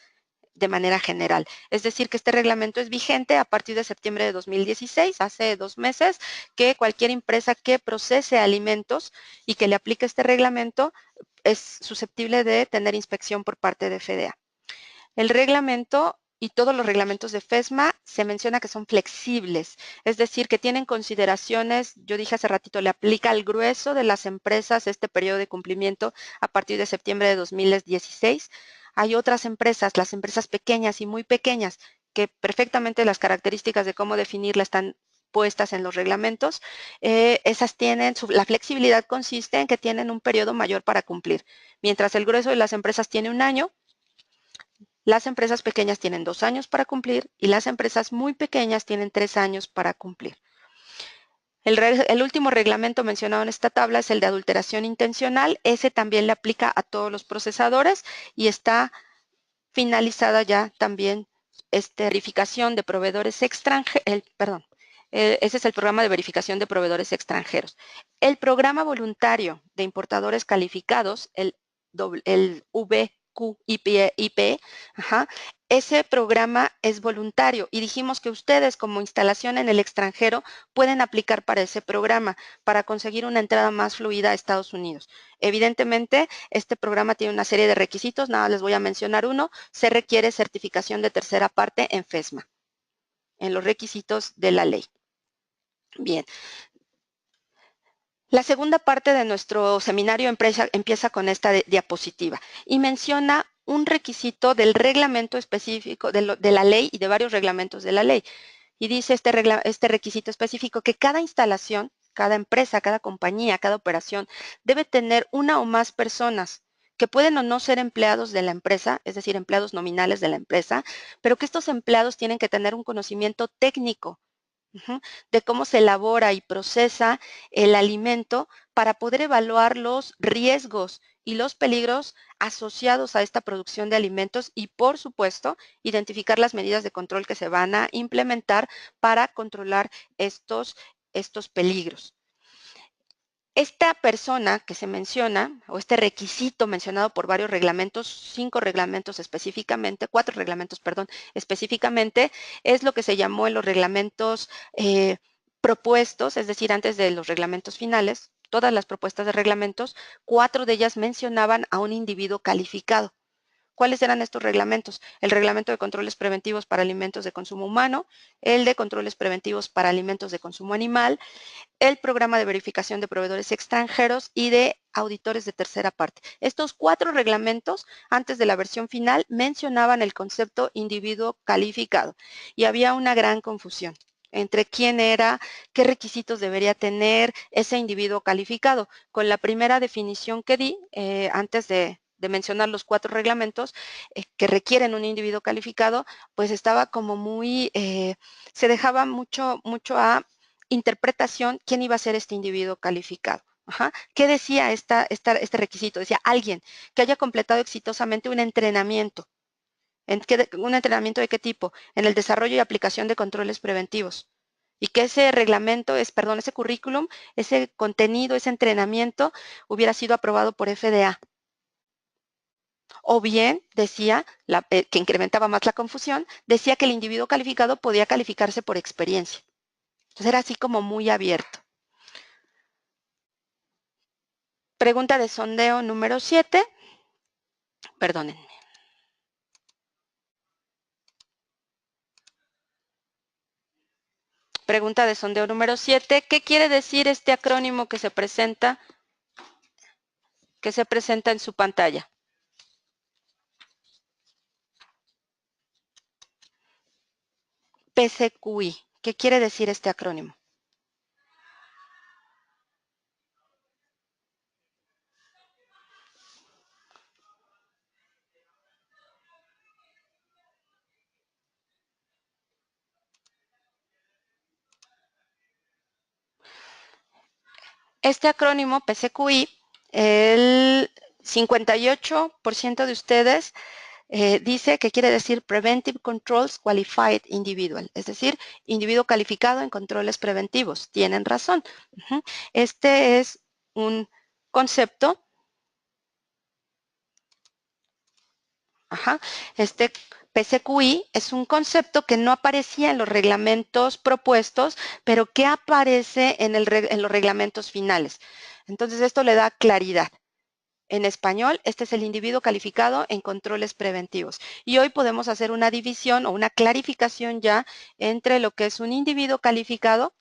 de manera general. Es decir, que este reglamento es vigente a partir de septiembre de 2016, hace 2 meses, que cualquier empresa que procese alimentos y que le aplique este reglamento es susceptible de tener inspección por parte de FDA. El reglamento y todos los reglamentos de FESMA se menciona que son flexibles, es decir, que tienen consideraciones, yo dije hace ratito, le aplica al grueso de las empresas este periodo de cumplimiento a partir de septiembre de 2016. Hay otras empresas, las empresas pequeñas y muy pequeñas, que perfectamente las características de cómo definirla están puestas en los reglamentos. Esas tienen, la flexibilidad consiste en que tienen un periodo mayor para cumplir. Mientras el grueso de las empresas tiene 1 año, las empresas pequeñas tienen 2 años para cumplir y las empresas muy pequeñas tienen 3 años para cumplir. El último reglamento mencionado en esta tabla es el de adulteración intencional. Ese también le aplica a todos los procesadores y está finalizada ya también esta verificación de proveedores extranjeros, Ese es el programa de verificación de proveedores extranjeros. El programa voluntario de importadores calificados, el VQIP, ese programa es voluntario y dijimos que ustedes como instalación en el extranjero pueden aplicar para ese programa para conseguir una entrada más fluida a Estados Unidos. Evidentemente, este programa tiene una serie de requisitos, nada les voy a mencionar uno, se requiere certificación de tercera parte en FESMA, en los requisitos de la ley. Bien. La segunda parte de nuestro seminario empieza con esta diapositiva y menciona un requisito del reglamento específico de la ley y de varios reglamentos de la ley. Y dice este requisito específico que cada instalación, cada empresa, cada compañía, cada operación debe tener una o más personas que pueden o no ser empleados de la empresa, es decir, empleados nominales de la empresa, pero que estos empleados tienen que tener un conocimiento técnico de cómo se elabora y procesa el alimento para poder evaluar los riesgos y los peligros asociados a esta producción de alimentos y, por supuesto, identificar las medidas de control que se van a implementar para controlar estos peligros. Esta persona que se menciona, o este requisito mencionado por varios reglamentos, 4 reglamentos, perdón, específicamente, es lo que se llamó en los reglamentos propuestos, es decir, antes de los reglamentos finales, todas las propuestas de reglamentos, 4 de ellas mencionaban a un individuo calificado. ¿Cuáles eran estos reglamentos? El reglamento de controles preventivos para alimentos de consumo humano, el de controles preventivos para alimentos de consumo animal, el programa de verificación de proveedores extranjeros y de auditores de tercera parte. Estos 4 reglamentos, antes de la versión final, mencionaban el concepto individuo calificado y había una gran confusión entre quién era, qué requisitos debería tener ese individuo calificado. Con la primera definición que di, antes de mencionar los 4 reglamentos que requieren un individuo calificado, pues estaba como muy, se dejaba mucho a interpretación quién iba a ser este individuo calificado. ¿Qué decía este requisito? Decía alguien que haya completado exitosamente un entrenamiento. ¿Un entrenamiento de qué tipo? En el desarrollo y aplicación de controles preventivos. Y que ese ese currículum, ese contenido, ese entrenamiento hubiera sido aprobado por FDA. O bien, decía, que incrementaba más la confusión, decía que el individuo calificado podía calificarse por experiencia. Entonces era así como muy abierto. Pregunta de sondeo número 7. Perdónenme. Pregunta de sondeo número 7. ¿Qué quiere decir este acrónimo que se presenta en su pantalla? PCQI. ¿Qué quiere decir este acrónimo? Este acrónimo PCQI, el 58% de ustedes dice que quiere decir Preventive Controls Qualified Individual, es decir, individuo calificado en controles preventivos. Tienen razón. Este es un concepto. Este PCQI es un concepto que no aparecía en los reglamentos propuestos, pero que aparece en los reglamentos finales. Entonces, esto le da claridad. En español, este es el individuo calificado en controles preventivos. Y hoy podemos hacer una división o una clarificación ya entre lo que es un individuo calificado,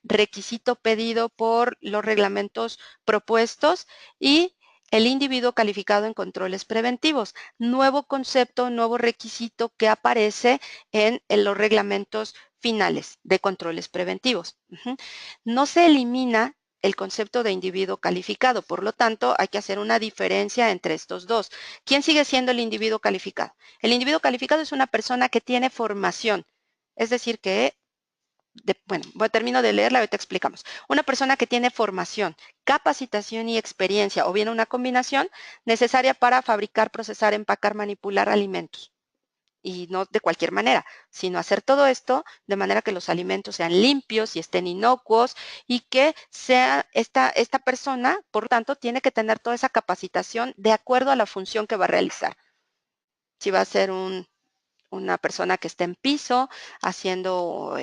requisito pedido por los reglamentos propuestos, y el individuo calificado en controles preventivos. Nuevo concepto, nuevo requisito que aparece en los reglamentos finales de controles preventivos. No se elimina el concepto de individuo calificado. Por lo tanto, hay que hacer una diferencia entre estos dos. ¿Quién sigue siendo el individuo calificado? El individuo calificado es una persona que tiene formación. Es decir, que, termino de leerla y ahorita explicamos. Una persona que tiene formación, capacitación y experiencia, o bien una combinación necesaria para fabricar, procesar, empacar, manipular alimentos. y no de cualquier manera, sino hacer todo esto de manera que los alimentos sean limpios y estén inocuos y que sea esta persona, por lo tanto, tiene que tener toda esa capacitación de acuerdo a la función que va a realizar. Si va a ser una persona que esté en piso haciendo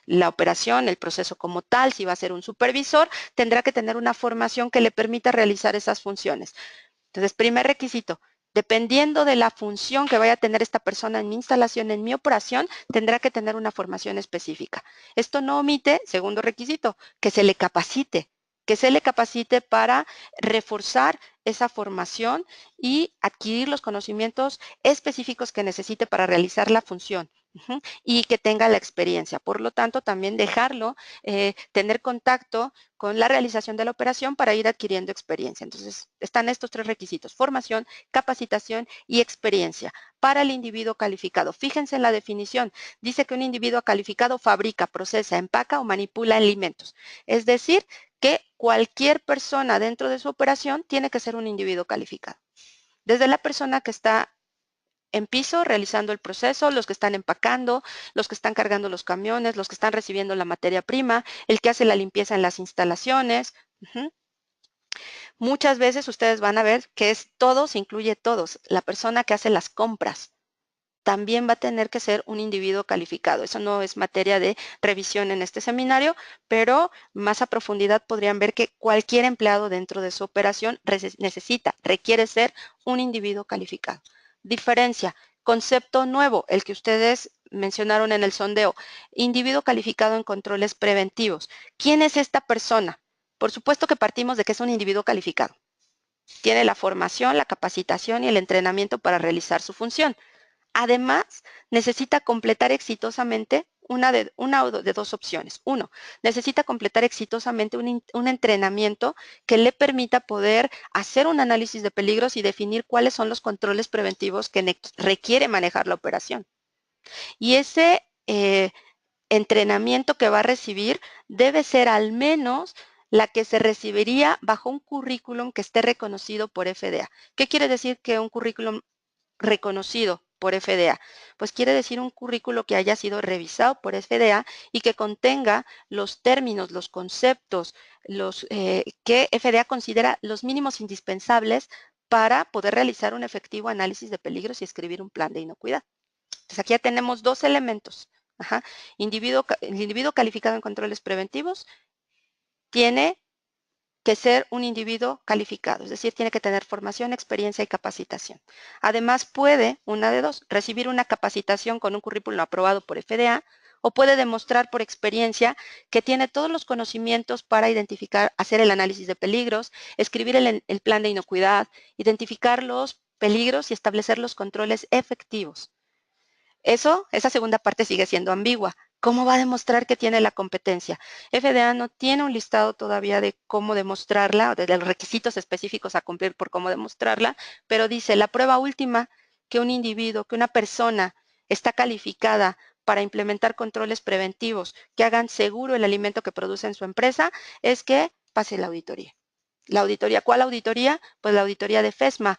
la operación, el proceso como tal, si va a ser un supervisor, tendrá que tener una formación que le permita realizar esas funciones. Entonces, primer requisito, dependiendo de la función que vaya a tener esta persona en mi instalación, en mi operación, tendrá que tener una formación específica. Esto no omite, segundo requisito, que se le capacite para reforzar esa formación y adquirir los conocimientos específicos que necesite para realizar la función. Y que tenga la experiencia. Por lo tanto, también dejarlo, tener contacto con la realización de la operación para ir adquiriendo experiencia. Entonces, están estos tres requisitos: formación, capacitación y experiencia para el individuo calificado. Fíjense en la definición. Dice que un individuo calificado fabrica, procesa, empaca o manipula alimentos. Es decir, que cualquier persona dentro de su operación tiene que ser un individuo calificado. Desde la persona que está en piso realizando el proceso, los que están empacando, los que están cargando los camiones, los que están recibiendo la materia prima, el que hace la limpieza en las instalaciones. Muchas veces ustedes van a ver que es todos, incluye todos. La persona que hace las compras también va a tener que ser un individuo calificado. Eso no es materia de revisión en este seminario, pero más a profundidad podrían ver que cualquier empleado dentro de su operación requiere ser un individuo calificado. Diferencia, concepto nuevo, el que ustedes mencionaron en el sondeo, individuo calificado en controles preventivos. ¿Quién es esta persona? Por supuesto que partimos de que es un individuo calificado. Tiene la formación, la capacitación y el entrenamiento para realizar su función. Además, necesita completar exitosamente una de dos opciones. Uno, necesita completar exitosamente un entrenamiento que le permita poder hacer un análisis de peligros y definir cuáles son los controles preventivos que requiere manejar la operación. Y ese entrenamiento que va a recibir debe ser al menos la que se recibiría bajo un currículum que esté reconocido por FDA. ¿Qué quiere decir que un currículum reconocido por FDA? Pues quiere decir un currículo que haya sido revisado por FDA y que contenga los términos, los conceptos, que FDA considera los mínimos indispensables para poder realizar un efectivo análisis de peligros y escribir un plan de inocuidad. Entonces aquí ya tenemos dos elementos. El individuo calificado en controles preventivos tiene que ser un individuo calificado, es decir, tiene que tener formación, experiencia y capacitación. Además, puede, una de dos, recibir una capacitación con un currículum aprobado por FDA o puede demostrar por experiencia que tiene todos los conocimientos para identificar, hacer el análisis de peligros, escribir el plan de inocuidad, identificar los peligros y establecer los controles efectivos. Esa segunda parte sigue siendo ambigua. ¿Cómo va a demostrar que tiene la competencia? FDA no tiene un listado todavía de cómo demostrarla, o de los requisitos específicos a cumplir por cómo demostrarla, pero dice, la prueba última que un individuo, que una persona está calificada para implementar controles preventivos que hagan seguro el alimento que produce en su empresa, es que pase la auditoría. La auditoría, ¿cuál auditoría? Pues la auditoría de FESMA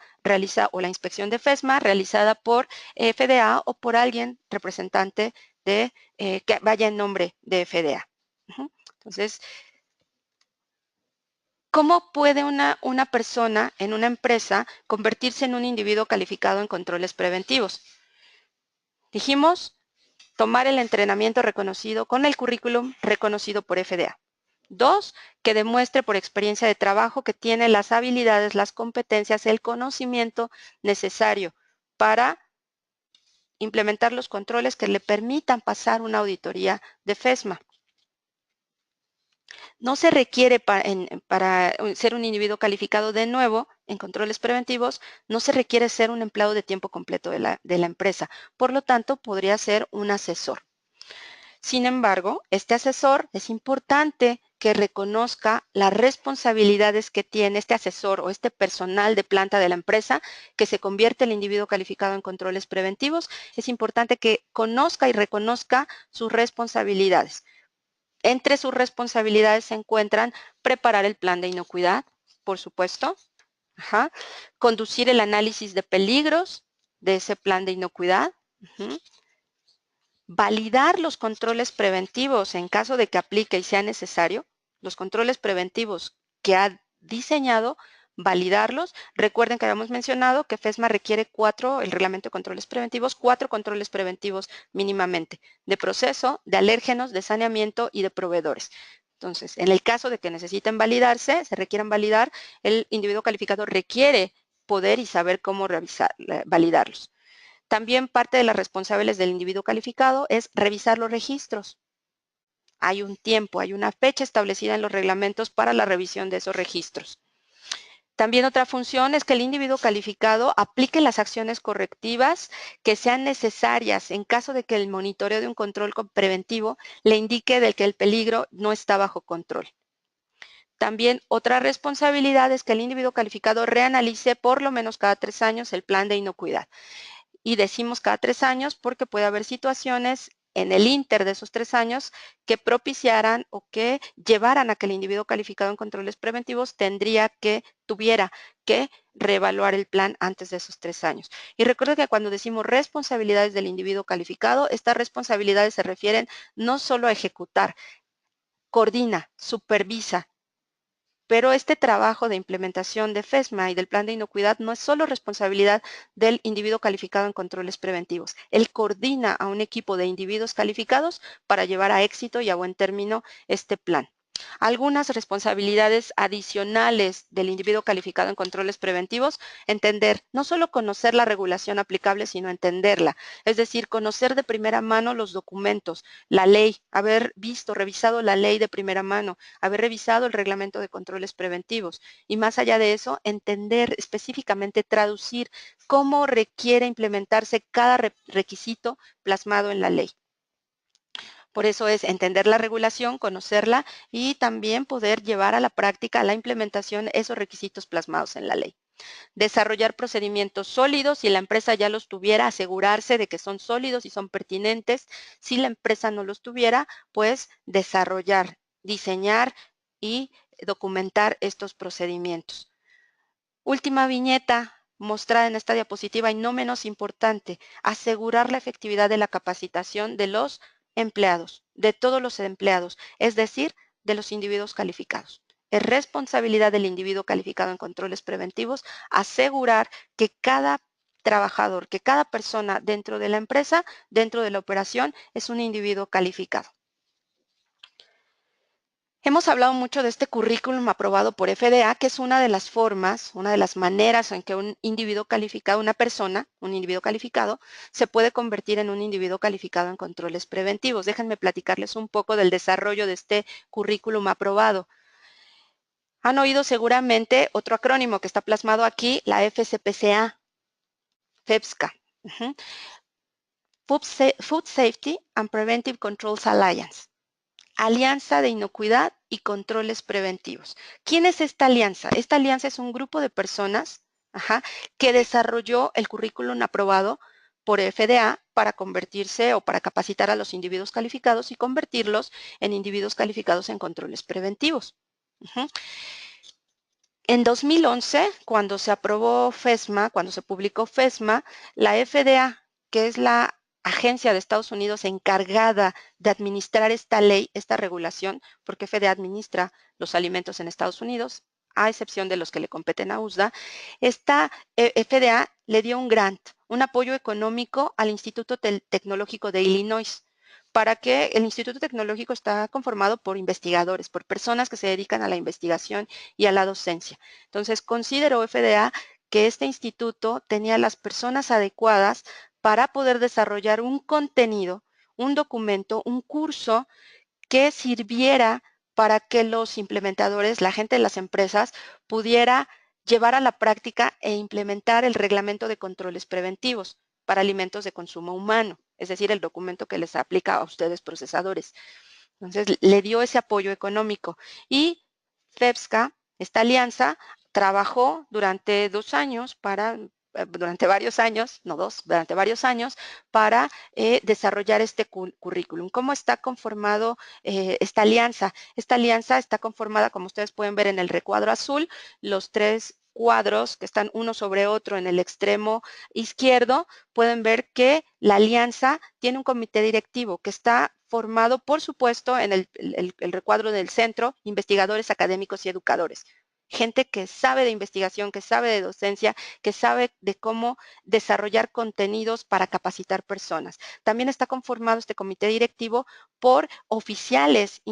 o la inspección de FESMA realizada por FDA o por alguien representante que vaya en nombre de FDA. Entonces, ¿cómo puede una persona en una empresa convertirse en un individuo calificado en controles preventivos? Dijimos, tomar el entrenamiento reconocido con el currículum reconocido por FDA. Dos, que demuestre por experiencia de trabajo que tiene las habilidades, las competencias, el conocimiento necesario para implementar los controles que le permitan pasar una auditoría de FESMA. No se requiere para ser un individuo calificado de nuevo en controles preventivos, no se requiere ser un empleado de tiempo completo de la empresa. Por lo tanto, podría ser un asesor. Sin embargo, este asesor es importante que reconozca las responsabilidades que tiene este asesor o este personal de planta de la empresa que se convierte el individuo calificado en controles preventivos. Es importante que conozca y reconozca sus responsabilidades. Entre sus responsabilidades se encuentran preparar el plan de inocuidad, por supuesto, conducir el análisis de peligros de ese plan de inocuidad, Ujú. Validar los controles preventivos en caso de que aplique y sea necesario. Los controles preventivos que ha diseñado, validarlos. Recuerden que habíamos mencionado que FESMA requiere el reglamento de controles preventivos, 4 controles preventivos mínimamente, de proceso, de alérgenos, de saneamiento y de proveedores. Entonces, en el caso de que necesiten validarse, se requieran validar, el individuo calificado requiere poder y saber cómo validarlos. También parte de las responsables del individuo calificado es revisar los registros. Hay un tiempo, hay una fecha establecida en los reglamentos para la revisión de esos registros. También otra función es que el individuo calificado aplique las acciones correctivas que sean necesarias en caso de que el monitoreo de un control preventivo le indique de que el peligro no está bajo control. También otra responsabilidad es que el individuo calificado reanalice por lo menos cada 3 años el plan de inocuidad. Y decimos cada 3 años porque puede haber situaciones en el inter de esos 3 años que propiciaran o que llevaran a que el individuo calificado en controles preventivos tuviera que reevaluar el plan antes de esos 3 años. Y recuerda que cuando decimos responsabilidades del individuo calificado, estas responsabilidades se refieren no solo a ejecutar, coordina, supervisa, pero este trabajo de implementación de FESMA y del plan de inocuidad no es solo responsabilidad del individuo calificado en controles preventivos. Él coordina a un equipo de individuos calificados para llevar a éxito y a buen término este plan. Algunas responsabilidades adicionales del individuo calificado en controles preventivos: entender, no solo conocer la regulación aplicable, sino entenderla. Es decir, conocer de primera mano los documentos, la ley, haber visto, revisado la ley de primera mano, haber revisado el reglamento de controles preventivos y, más allá de eso, entender específicamente, traducir cómo requiere implementarse cada requisito plasmado en la ley. Por eso es entender la regulación, conocerla y también poder llevar a la práctica, a la implementación, esos requisitos plasmados en la ley. Desarrollar procedimientos sólidos, si la empresa ya los tuviera, asegurarse de que son sólidos y son pertinentes. Si la empresa no los tuviera, pues desarrollar, diseñar y documentar estos procedimientos. Última viñeta mostrada en esta diapositiva y no menos importante: asegurar la efectividad de la capacitación de los empleados, de todos los empleados, es decir, de los individuos calificados. Es responsabilidad del individuo calificado en controles preventivos asegurar que cada trabajador, que cada persona dentro de la empresa, dentro de la operación, es un individuo calificado. Hemos hablado mucho de este currículum aprobado por FDA, que es una de las formas, una de las maneras en que un individuo calificado, una persona, un individuo calificado, se puede convertir en un individuo calificado en controles preventivos. Déjenme platicarles un poco del desarrollo de este currículum aprobado. Han oído seguramente otro acrónimo que está plasmado aquí, la FCPCA, FEPSCA. Food Safety and Preventive Controls Alliance. Alianza de Inocuidad y Controles Preventivos. ¿Quién es esta alianza? Esta alianza es un grupo de personas que desarrolló el currículum aprobado por FDA para convertirse o para capacitar a los individuos calificados y convertirlos en individuos calificados en controles preventivos. En 2011, cuando se aprobó FESMA, cuando se publicó FESMA, la FDA, que es la agencia de Estados Unidos encargada de administrar esta ley, esta regulación, porque FDA administra los alimentos en Estados Unidos, a excepción de los que le competen a USDA, esta FDA le dio un grant, un apoyo económico al Instituto Tecnológico de Illinois, para que el Instituto Tecnológico está conformado por investigadores, por personas que se dedican a la investigación y a la docencia. Entonces, consideró FDA que este instituto tenía las personas adecuadas para poder desarrollar un contenido, un documento, un curso que sirviera para que los implementadores, la gente de las empresas, pudiera llevar a la práctica e implementar el reglamento de controles preventivos para alimentos de consumo humano, es decir, el documento que les aplica a ustedes procesadores. Entonces, le dio ese apoyo económico y FEPSCA, esta alianza, trabajó durante durante varios años, no dos, durante varios años, para desarrollar este currículum. ¿Cómo está conformado esta alianza? Esta alianza está conformada, como ustedes pueden ver en el recuadro azul, los tres cuadros que están uno sobre otro en el extremo izquierdo, pueden ver que la alianza tiene un comité directivo que está formado, por supuesto, en el recuadro del centro, investigadores, académicos y educadores. Gente que sabe de investigación, que sabe de docencia, que sabe de cómo desarrollar contenidos para capacitar personas. También está conformado este comité directivo por oficiales,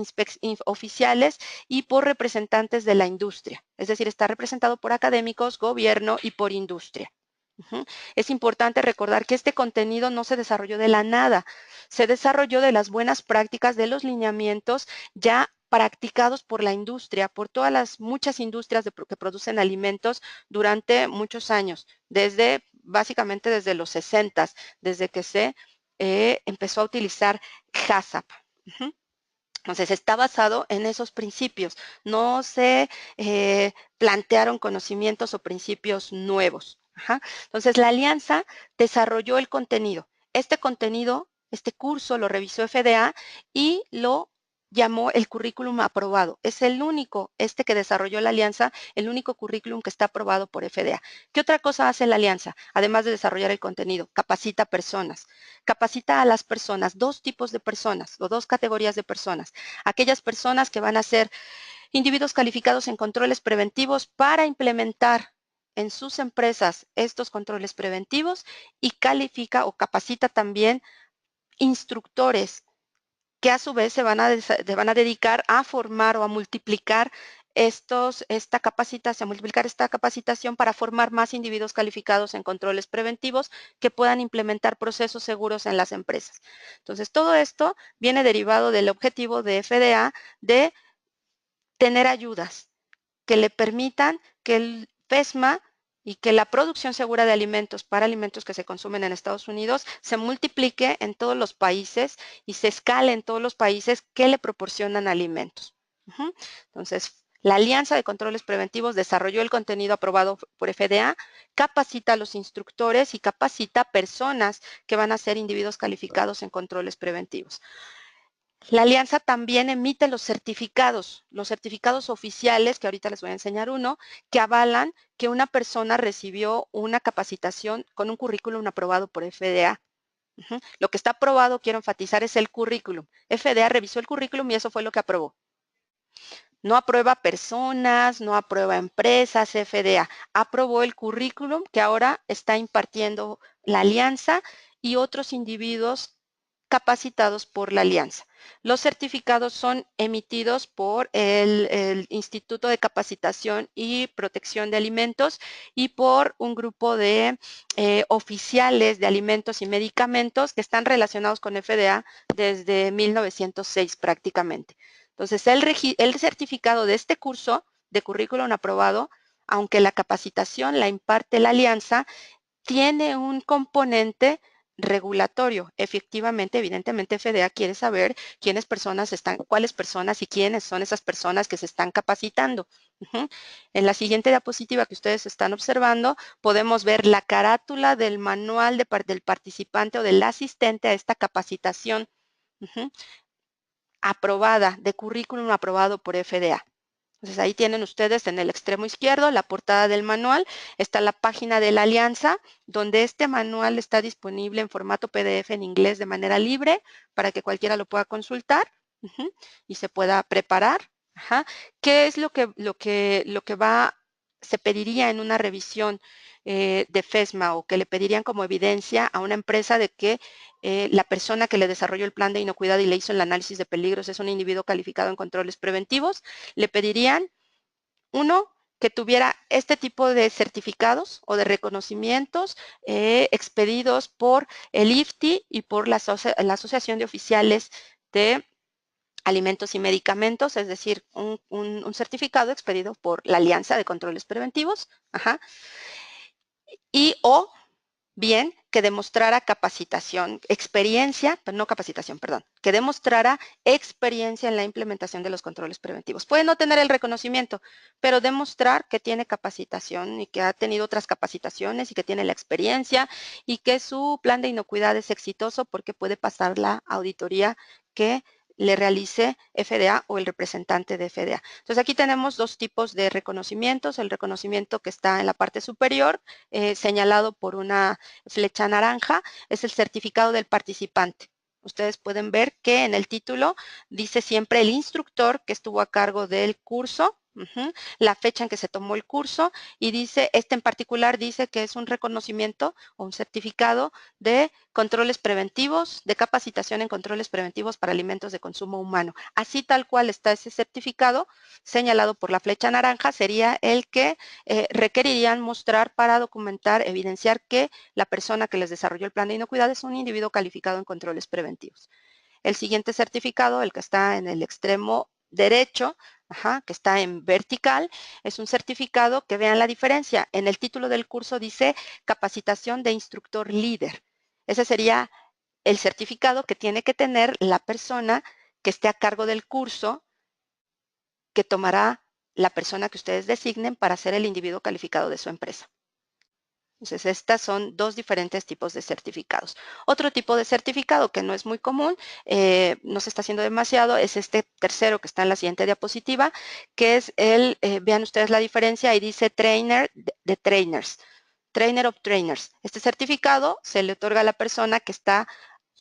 oficiales y por representantes de la industria. Es decir, está representado por académicos, gobierno y por industria. Es importante recordar que este contenido no se desarrolló de la nada, se desarrolló de las buenas prácticas, de los lineamientos ya practicados por la industria, por todas las muchas industrias que producen alimentos durante muchos años, básicamente desde los 60, desde que se empezó a utilizar HACCP. Entonces, está basado en esos principios. No se plantearon conocimientos o principios nuevos. Entonces, la alianza desarrolló el contenido. Este contenido, este curso lo revisó FDA y lo llamó el currículum aprobado. Es el único, que desarrolló la alianza, el único currículum que está aprobado por FDA. ¿Qué otra cosa hace la alianza? Además de desarrollar el contenido, capacita personas. Capacita a las personas, dos tipos de personas o dos categorías de personas. Aquellas personas que van a ser individuos calificados en controles preventivos para implementar en sus empresas estos controles preventivos y califica o capacita también instructores que a su vez se van a dedicar a formar o a multiplicar esta capacitación para formar más individuos calificados en controles preventivos que puedan implementar procesos seguros en las empresas. Entonces, todo esto viene derivado del objetivo de FDA de tener ayudas que le permitan que el FESMA y que la producción segura de alimentos para alimentos que se consumen en Estados Unidos se multiplique en todos los países y se escale en todos los países que le proporcionan alimentos. Entonces, la Alianza de Controles Preventivos desarrolló el contenido aprobado por FDA, capacita a los instructores y capacita a personas que van a ser individuos calificados en controles preventivos. La alianza también emite los certificados oficiales, que ahorita les voy a enseñar uno, que avalan que una persona recibió una capacitación con un currículum aprobado por FDA. Lo que está aprobado, quiero enfatizar, es el currículum. FDA revisó el currículum y eso fue lo que aprobó. No aprueba personas, no aprueba empresas, FDA. Aprobó el currículum que ahora está impartiendo la alianza y otros individuos capacitados por la alianza. Los certificados son emitidos por el Instituto de Capacitación y Protección de Alimentos y por un grupo de oficiales de alimentos y medicamentos que están relacionados con FDA desde 1906 prácticamente. Entonces, el certificado de este curso de currículum aprobado, aunque la capacitación la imparte la alianza, tiene un componente regulatorio. Efectivamente, evidentemente, FDA quiere saber cuáles personas y quiénes son esas personas que se están capacitando. En la siguiente diapositiva que ustedes están observando, podemos ver la carátula del manual del participante o del asistente a esta capacitación aprobada, de currículum aprobado por FDA. Entonces, ahí tienen ustedes en el extremo izquierdo la portada del manual, está la página de la alianza, donde este manual está disponible en formato PDF en inglés de manera libre para que cualquiera lo pueda consultar y se pueda preparar. ¿Qué es lo que se pediría en una revisión de FESMA o que le pedirían como evidencia a una empresa de que la persona que le desarrolló el plan de inocuidad y le hizo el análisis de peligros es un individuo calificado en controles preventivos? Le pedirían, uno, que tuviera este tipo de certificados o de reconocimientos expedidos por el IFTI y por la Asociación de Oficiales de Alimentos y Medicamentos, es decir, un certificado expedido por la Alianza de Controles Preventivos, y o bien que demostrara que demostrara experiencia en la implementación de los controles preventivos. Puede no tener el reconocimiento, pero demostrar que tiene capacitación y que ha tenido otras capacitaciones y que tiene la experiencia y que su plan de inocuidad es exitoso porque puede pasar la auditoría que le realice FDA o el representante de FDA. Entonces aquí tenemos dos tipos de reconocimientos. El reconocimiento que está en la parte superior, señalado por una flecha naranja, es el certificado del participante. Ustedes pueden ver que en el título dice siempre el instructor que estuvo a cargo del curso, la fecha en que se tomó el curso, y dice, este en particular dice que es un reconocimiento o un certificado de controles preventivos, de capacitación en controles preventivos para alimentos de consumo humano. Así tal cual está ese certificado señalado por la flecha naranja, sería el que requerirían mostrar para documentar, evidenciar que la persona que les desarrolló el plan de inocuidad es un individuo calificado en controles preventivos. El siguiente certificado, el que está en el extremo derecho, que está en vertical, es un certificado que vean la diferencia. En el título del curso dice capacitación de instructor líder. Ese sería el certificado que tiene que tener la persona que esté a cargo del curso que tomará la persona que ustedes designen para ser el individuo calificado de su empresa. Entonces, estas son dos diferentes tipos de certificados. Otro tipo de certificado que no es muy común, no se está haciendo demasiado, es este tercero que está en la siguiente diapositiva, que es el, vean ustedes la diferencia, y dice Trainer de Trainers, Trainer of Trainers. Este certificado se le otorga a la persona que está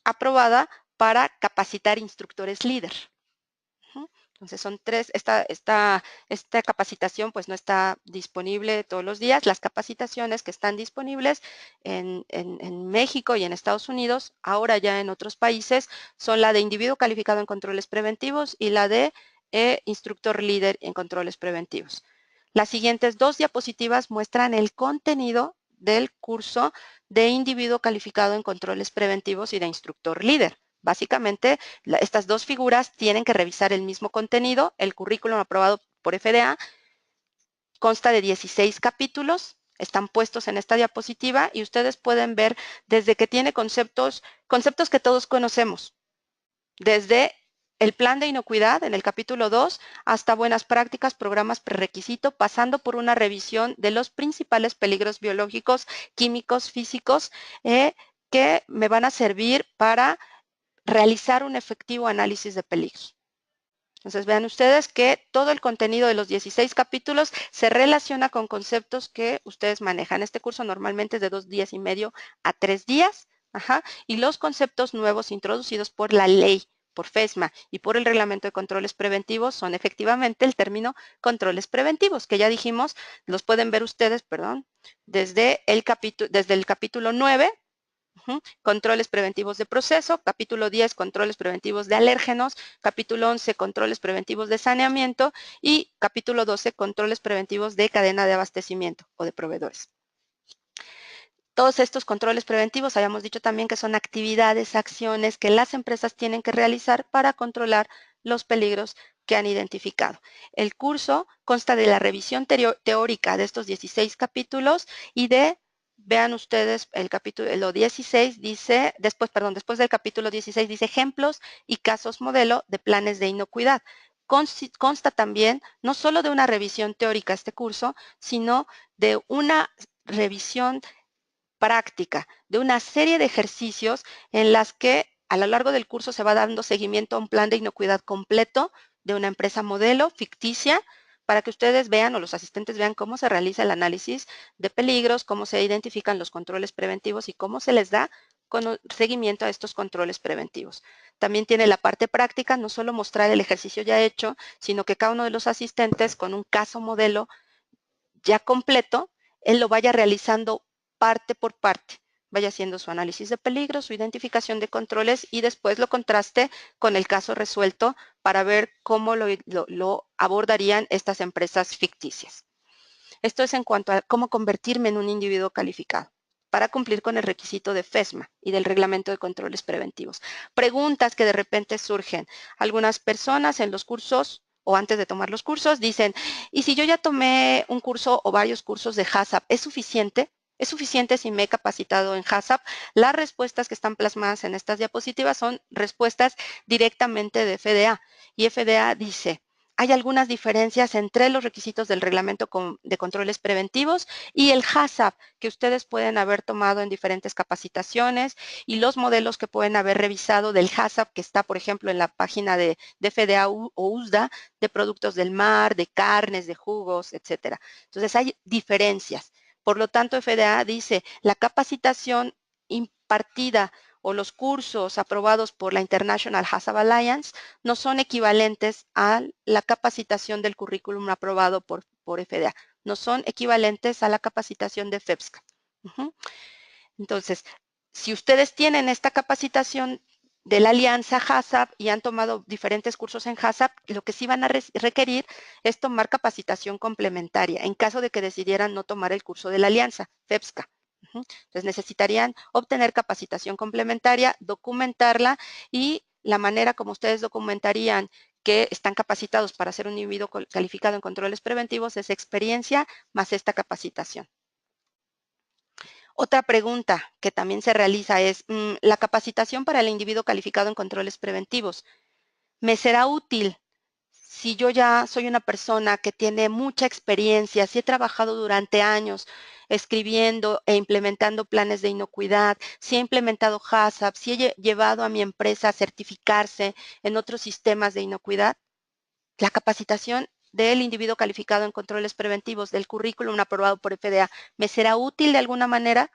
aprobada para capacitar instructores líder. Entonces son tres, esta capacitación pues no está disponible todos los días. Las capacitaciones que están disponibles en México y en Estados Unidos, ahora ya en otros países, son la de individuo calificado en controles preventivos y la de instructor líder en controles preventivos. Las siguientes dos diapositivas muestran el contenido del curso de individuo calificado en controles preventivos y de instructor líder. Básicamente, estas dos figuras tienen que revisar el mismo contenido. El currículum aprobado por FDA consta de 16 capítulos, están puestos en esta diapositiva y ustedes pueden ver desde que tiene conceptos que todos conocemos, desde el plan de inocuidad en el capítulo 2 hasta buenas prácticas, programas prerequisito, pasando por una revisión de los principales peligros biológicos, químicos, físicos, que me van a servir para realizar un efectivo análisis de peligros. Entonces vean ustedes que todo el contenido de los 16 capítulos se relaciona con conceptos que ustedes manejan. Este curso normalmente es de 2 días y medio a 3 días, y los conceptos nuevos introducidos por la ley, por FESMA y por el reglamento de controles preventivos son efectivamente el término controles preventivos, que ya dijimos, los pueden ver ustedes, desde el capítulo 9, controles preventivos de proceso, capítulo 10, controles preventivos de alérgenos, capítulo 11, controles preventivos de saneamiento y capítulo 12, controles preventivos de cadena de abastecimiento o de proveedores. Todos estos controles preventivos, habíamos dicho también que son actividades, acciones que las empresas tienen que realizar para controlar los peligros que han identificado. El curso consta de la revisión teórica de estos 16 capítulos y de, vean ustedes, el capítulo 16 dice, después del capítulo 16 dice ejemplos y casos modelo de planes de inocuidad. Consta también no solo de una revisión teórica este curso, sino de una revisión práctica, de una serie de ejercicios en las que a lo largo del curso se va dando seguimiento a un plan de inocuidad completo de una empresa modelo ficticia para que ustedes vean o los asistentes vean cómo se realiza el análisis de peligros, cómo se identifican los controles preventivos y cómo se les da seguimiento a estos controles preventivos. También tiene la parte práctica, no solo mostrar el ejercicio ya hecho, sino que cada uno de los asistentes con un caso modelo ya completo, él lo vaya realizando parte por parte, vaya haciendo su análisis de peligro, su identificación de controles y después lo contraste con el caso resuelto para ver cómo lo abordarían estas empresas ficticias. Esto es en cuanto a cómo convertirme en un individuo calificado para cumplir con el requisito de FESMA y del reglamento de controles preventivos. Preguntas que de repente surgen. Algunas personas en los cursos o antes de tomar los cursos dicen, ¿y si yo ya tomé un curso o varios cursos de HACCP, es suficiente? ¿Es suficiente si me he capacitado en HACCP? Las respuestas que están plasmadas en estas diapositivas son respuestas directamente de FDA. Y FDA dice, hay algunas diferencias entre los requisitos del reglamento de controles preventivos y el HACCP que ustedes pueden haber tomado en diferentes capacitaciones y los modelos que pueden haber revisado del HACCP que está, por ejemplo, en la página de FDA o USDA de productos del mar, de carnes, de jugos, etcétera. Entonces, hay diferencias. Por lo tanto, FDA dice, la capacitación impartida o los cursos aprobados por la International HACCP Alliance no son equivalentes a la capacitación del currículum aprobado por FDA. No son equivalentes a la capacitación de FEPSCA. Entonces, si ustedes tienen esta capacitación de la alianza HACCP y han tomado diferentes cursos en HACCP, lo que sí van a requerir es tomar capacitación complementaria en caso de que decidieran no tomar el curso de la alianza, FEPSCA. Entonces necesitarían obtener capacitación complementaria, documentarla y la manera como ustedes documentarían que están capacitados para ser un individuo calificado en controles preventivos es experiencia más esta capacitación. Otra pregunta que también se realiza es, ¿la capacitación para el individuo calificado en controles preventivos me será útil si yo ya soy una persona que tiene mucha experiencia, si he trabajado durante años escribiendo e implementando planes de inocuidad, si he implementado HACCP, si he llevado a mi empresa a certificarse en otros sistemas de inocuidad? La capacitación del individuo calificado en controles preventivos del currículum aprobado por FDA, ¿me será útil de alguna manera?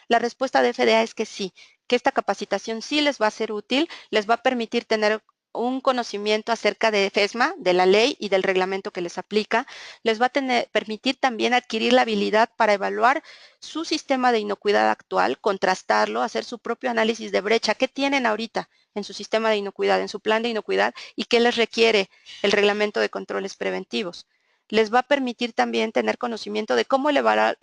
La respuesta de FDA es que sí, que esta capacitación sí les va a ser útil, les va a permitir tener un conocimiento acerca de FESMA, de la ley y del reglamento que les aplica, les va a permitir también adquirir la habilidad para evaluar su sistema de inocuidad actual, contrastarlo, hacer su propio análisis de brecha. ¿Qué tienen ahorita en su sistema de inocuidad, en su plan de inocuidad y qué les requiere el reglamento de controles preventivos? Les va a permitir también tener conocimiento de cómo elaborar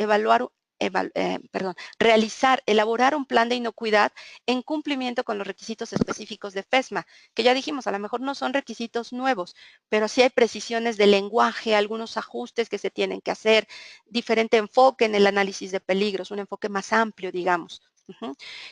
un plan de inocuidad en cumplimiento con los requisitos específicos de FESMA, que ya dijimos, a lo mejor no son requisitos nuevos, pero sí hay precisiones de lenguaje, algunos ajustes que se tienen que hacer, diferente enfoque en el análisis de peligros, un enfoque más amplio, digamos.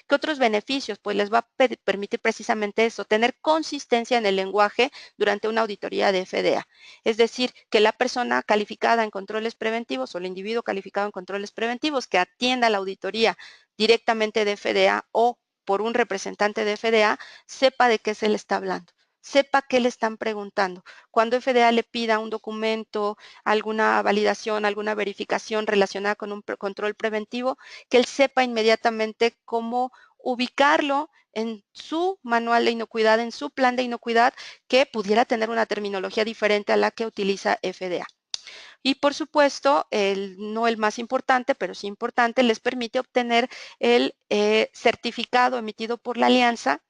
¿Qué otros beneficios? Pues les va a permitir precisamente eso, tener consistencia en el lenguaje durante una auditoría de FDA. Es decir, que la persona calificada en controles preventivos o el individuo calificado en controles preventivos que atienda la auditoría directamente de FDA o por un representante de FDA, sepa de qué se le está hablando, sepa qué le están preguntando. Cuando FDA le pida un documento, alguna validación, alguna verificación relacionada con un control preventivo, que él sepa inmediatamente cómo ubicarlo en su manual de inocuidad, en su plan de inocuidad, que pudiera tener una terminología diferente a la que utiliza FDA. Y por supuesto, no el más importante, pero sí importante, les permite obtener el certificado emitido por la Alianza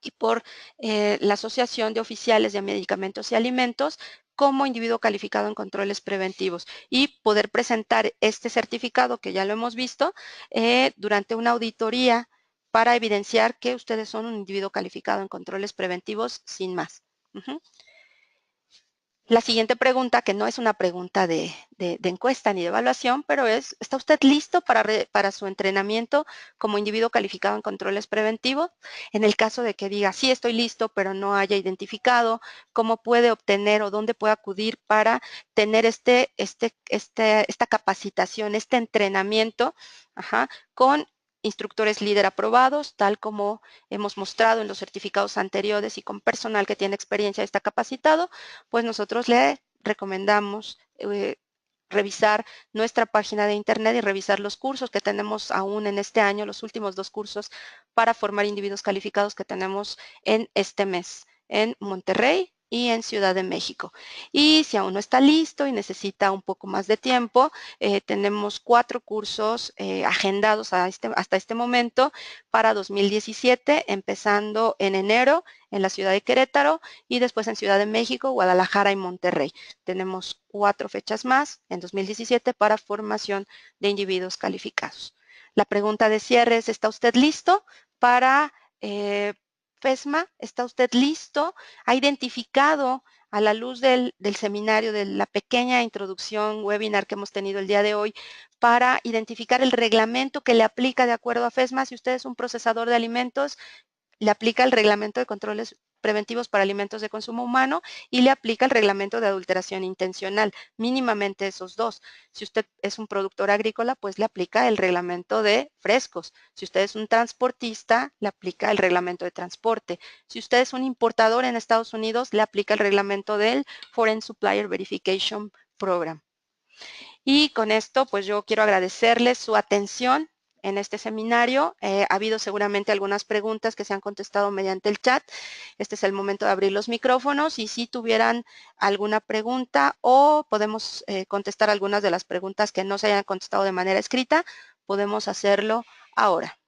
y por la Asociación de Oficiales de Medicamentos y Alimentos como individuo calificado en controles preventivos y poder presentar este certificado, que ya lo hemos visto, durante una auditoría para evidenciar que ustedes son un individuo calificado en controles preventivos sin más. La siguiente pregunta, que no es una pregunta de encuesta ni de evaluación, pero es, ¿está usted listo para su entrenamiento como individuo calificado en controles preventivos? En el caso de que diga, sí estoy listo, pero no haya identificado, ¿cómo puede obtener o dónde puede acudir para tener esta capacitación, este entrenamiento con instructores líder aprobados, tal como hemos mostrado en los certificados anteriores y con personal que tiene experiencia y está capacitado? Pues nosotros le recomendamos revisar nuestra página de internet y revisar los cursos que tenemos aún en este año, los últimos 2 cursos para formar individuos calificados que tenemos en este mes en Monterrey y en Ciudad de México. Y si aún no está listo y necesita un poco más de tiempo, tenemos 4 cursos agendados hasta este momento para 2017, empezando en enero en la ciudad de Querétaro y después en Ciudad de México, Guadalajara y Monterrey. Tenemos 4 fechas más en 2017 para formación de individuos calificados. La pregunta de cierre es, ¿está usted listo para FESMA? ¿Está usted listo? ¿Ha identificado a la luz del seminario, de la pequeña introducción webinar que hemos tenido el día de hoy, para identificar el reglamento que le aplica de acuerdo a FESMA? Si usted es un procesador de alimentos, le aplica el reglamento de controles preventivos para alimentos de consumo humano y le aplica el reglamento de adulteración intencional, mínimamente esos dos. Si usted es un productor agrícola, pues le aplica el reglamento de frescos. Si usted es un transportista, le aplica el reglamento de transporte. Si usted es un importador en Estados Unidos, le aplica el reglamento del Foreign Supplier Verification Program. Y con esto, pues yo quiero agradecerles su atención en este seminario. Ha habido seguramente algunas preguntas que se han contestado mediante el chat. Este es el momento de abrir los micrófonos y si tuvieran alguna pregunta o podemos contestar algunas de las preguntas que no se hayan contestado de manera escrita, podemos hacerlo ahora.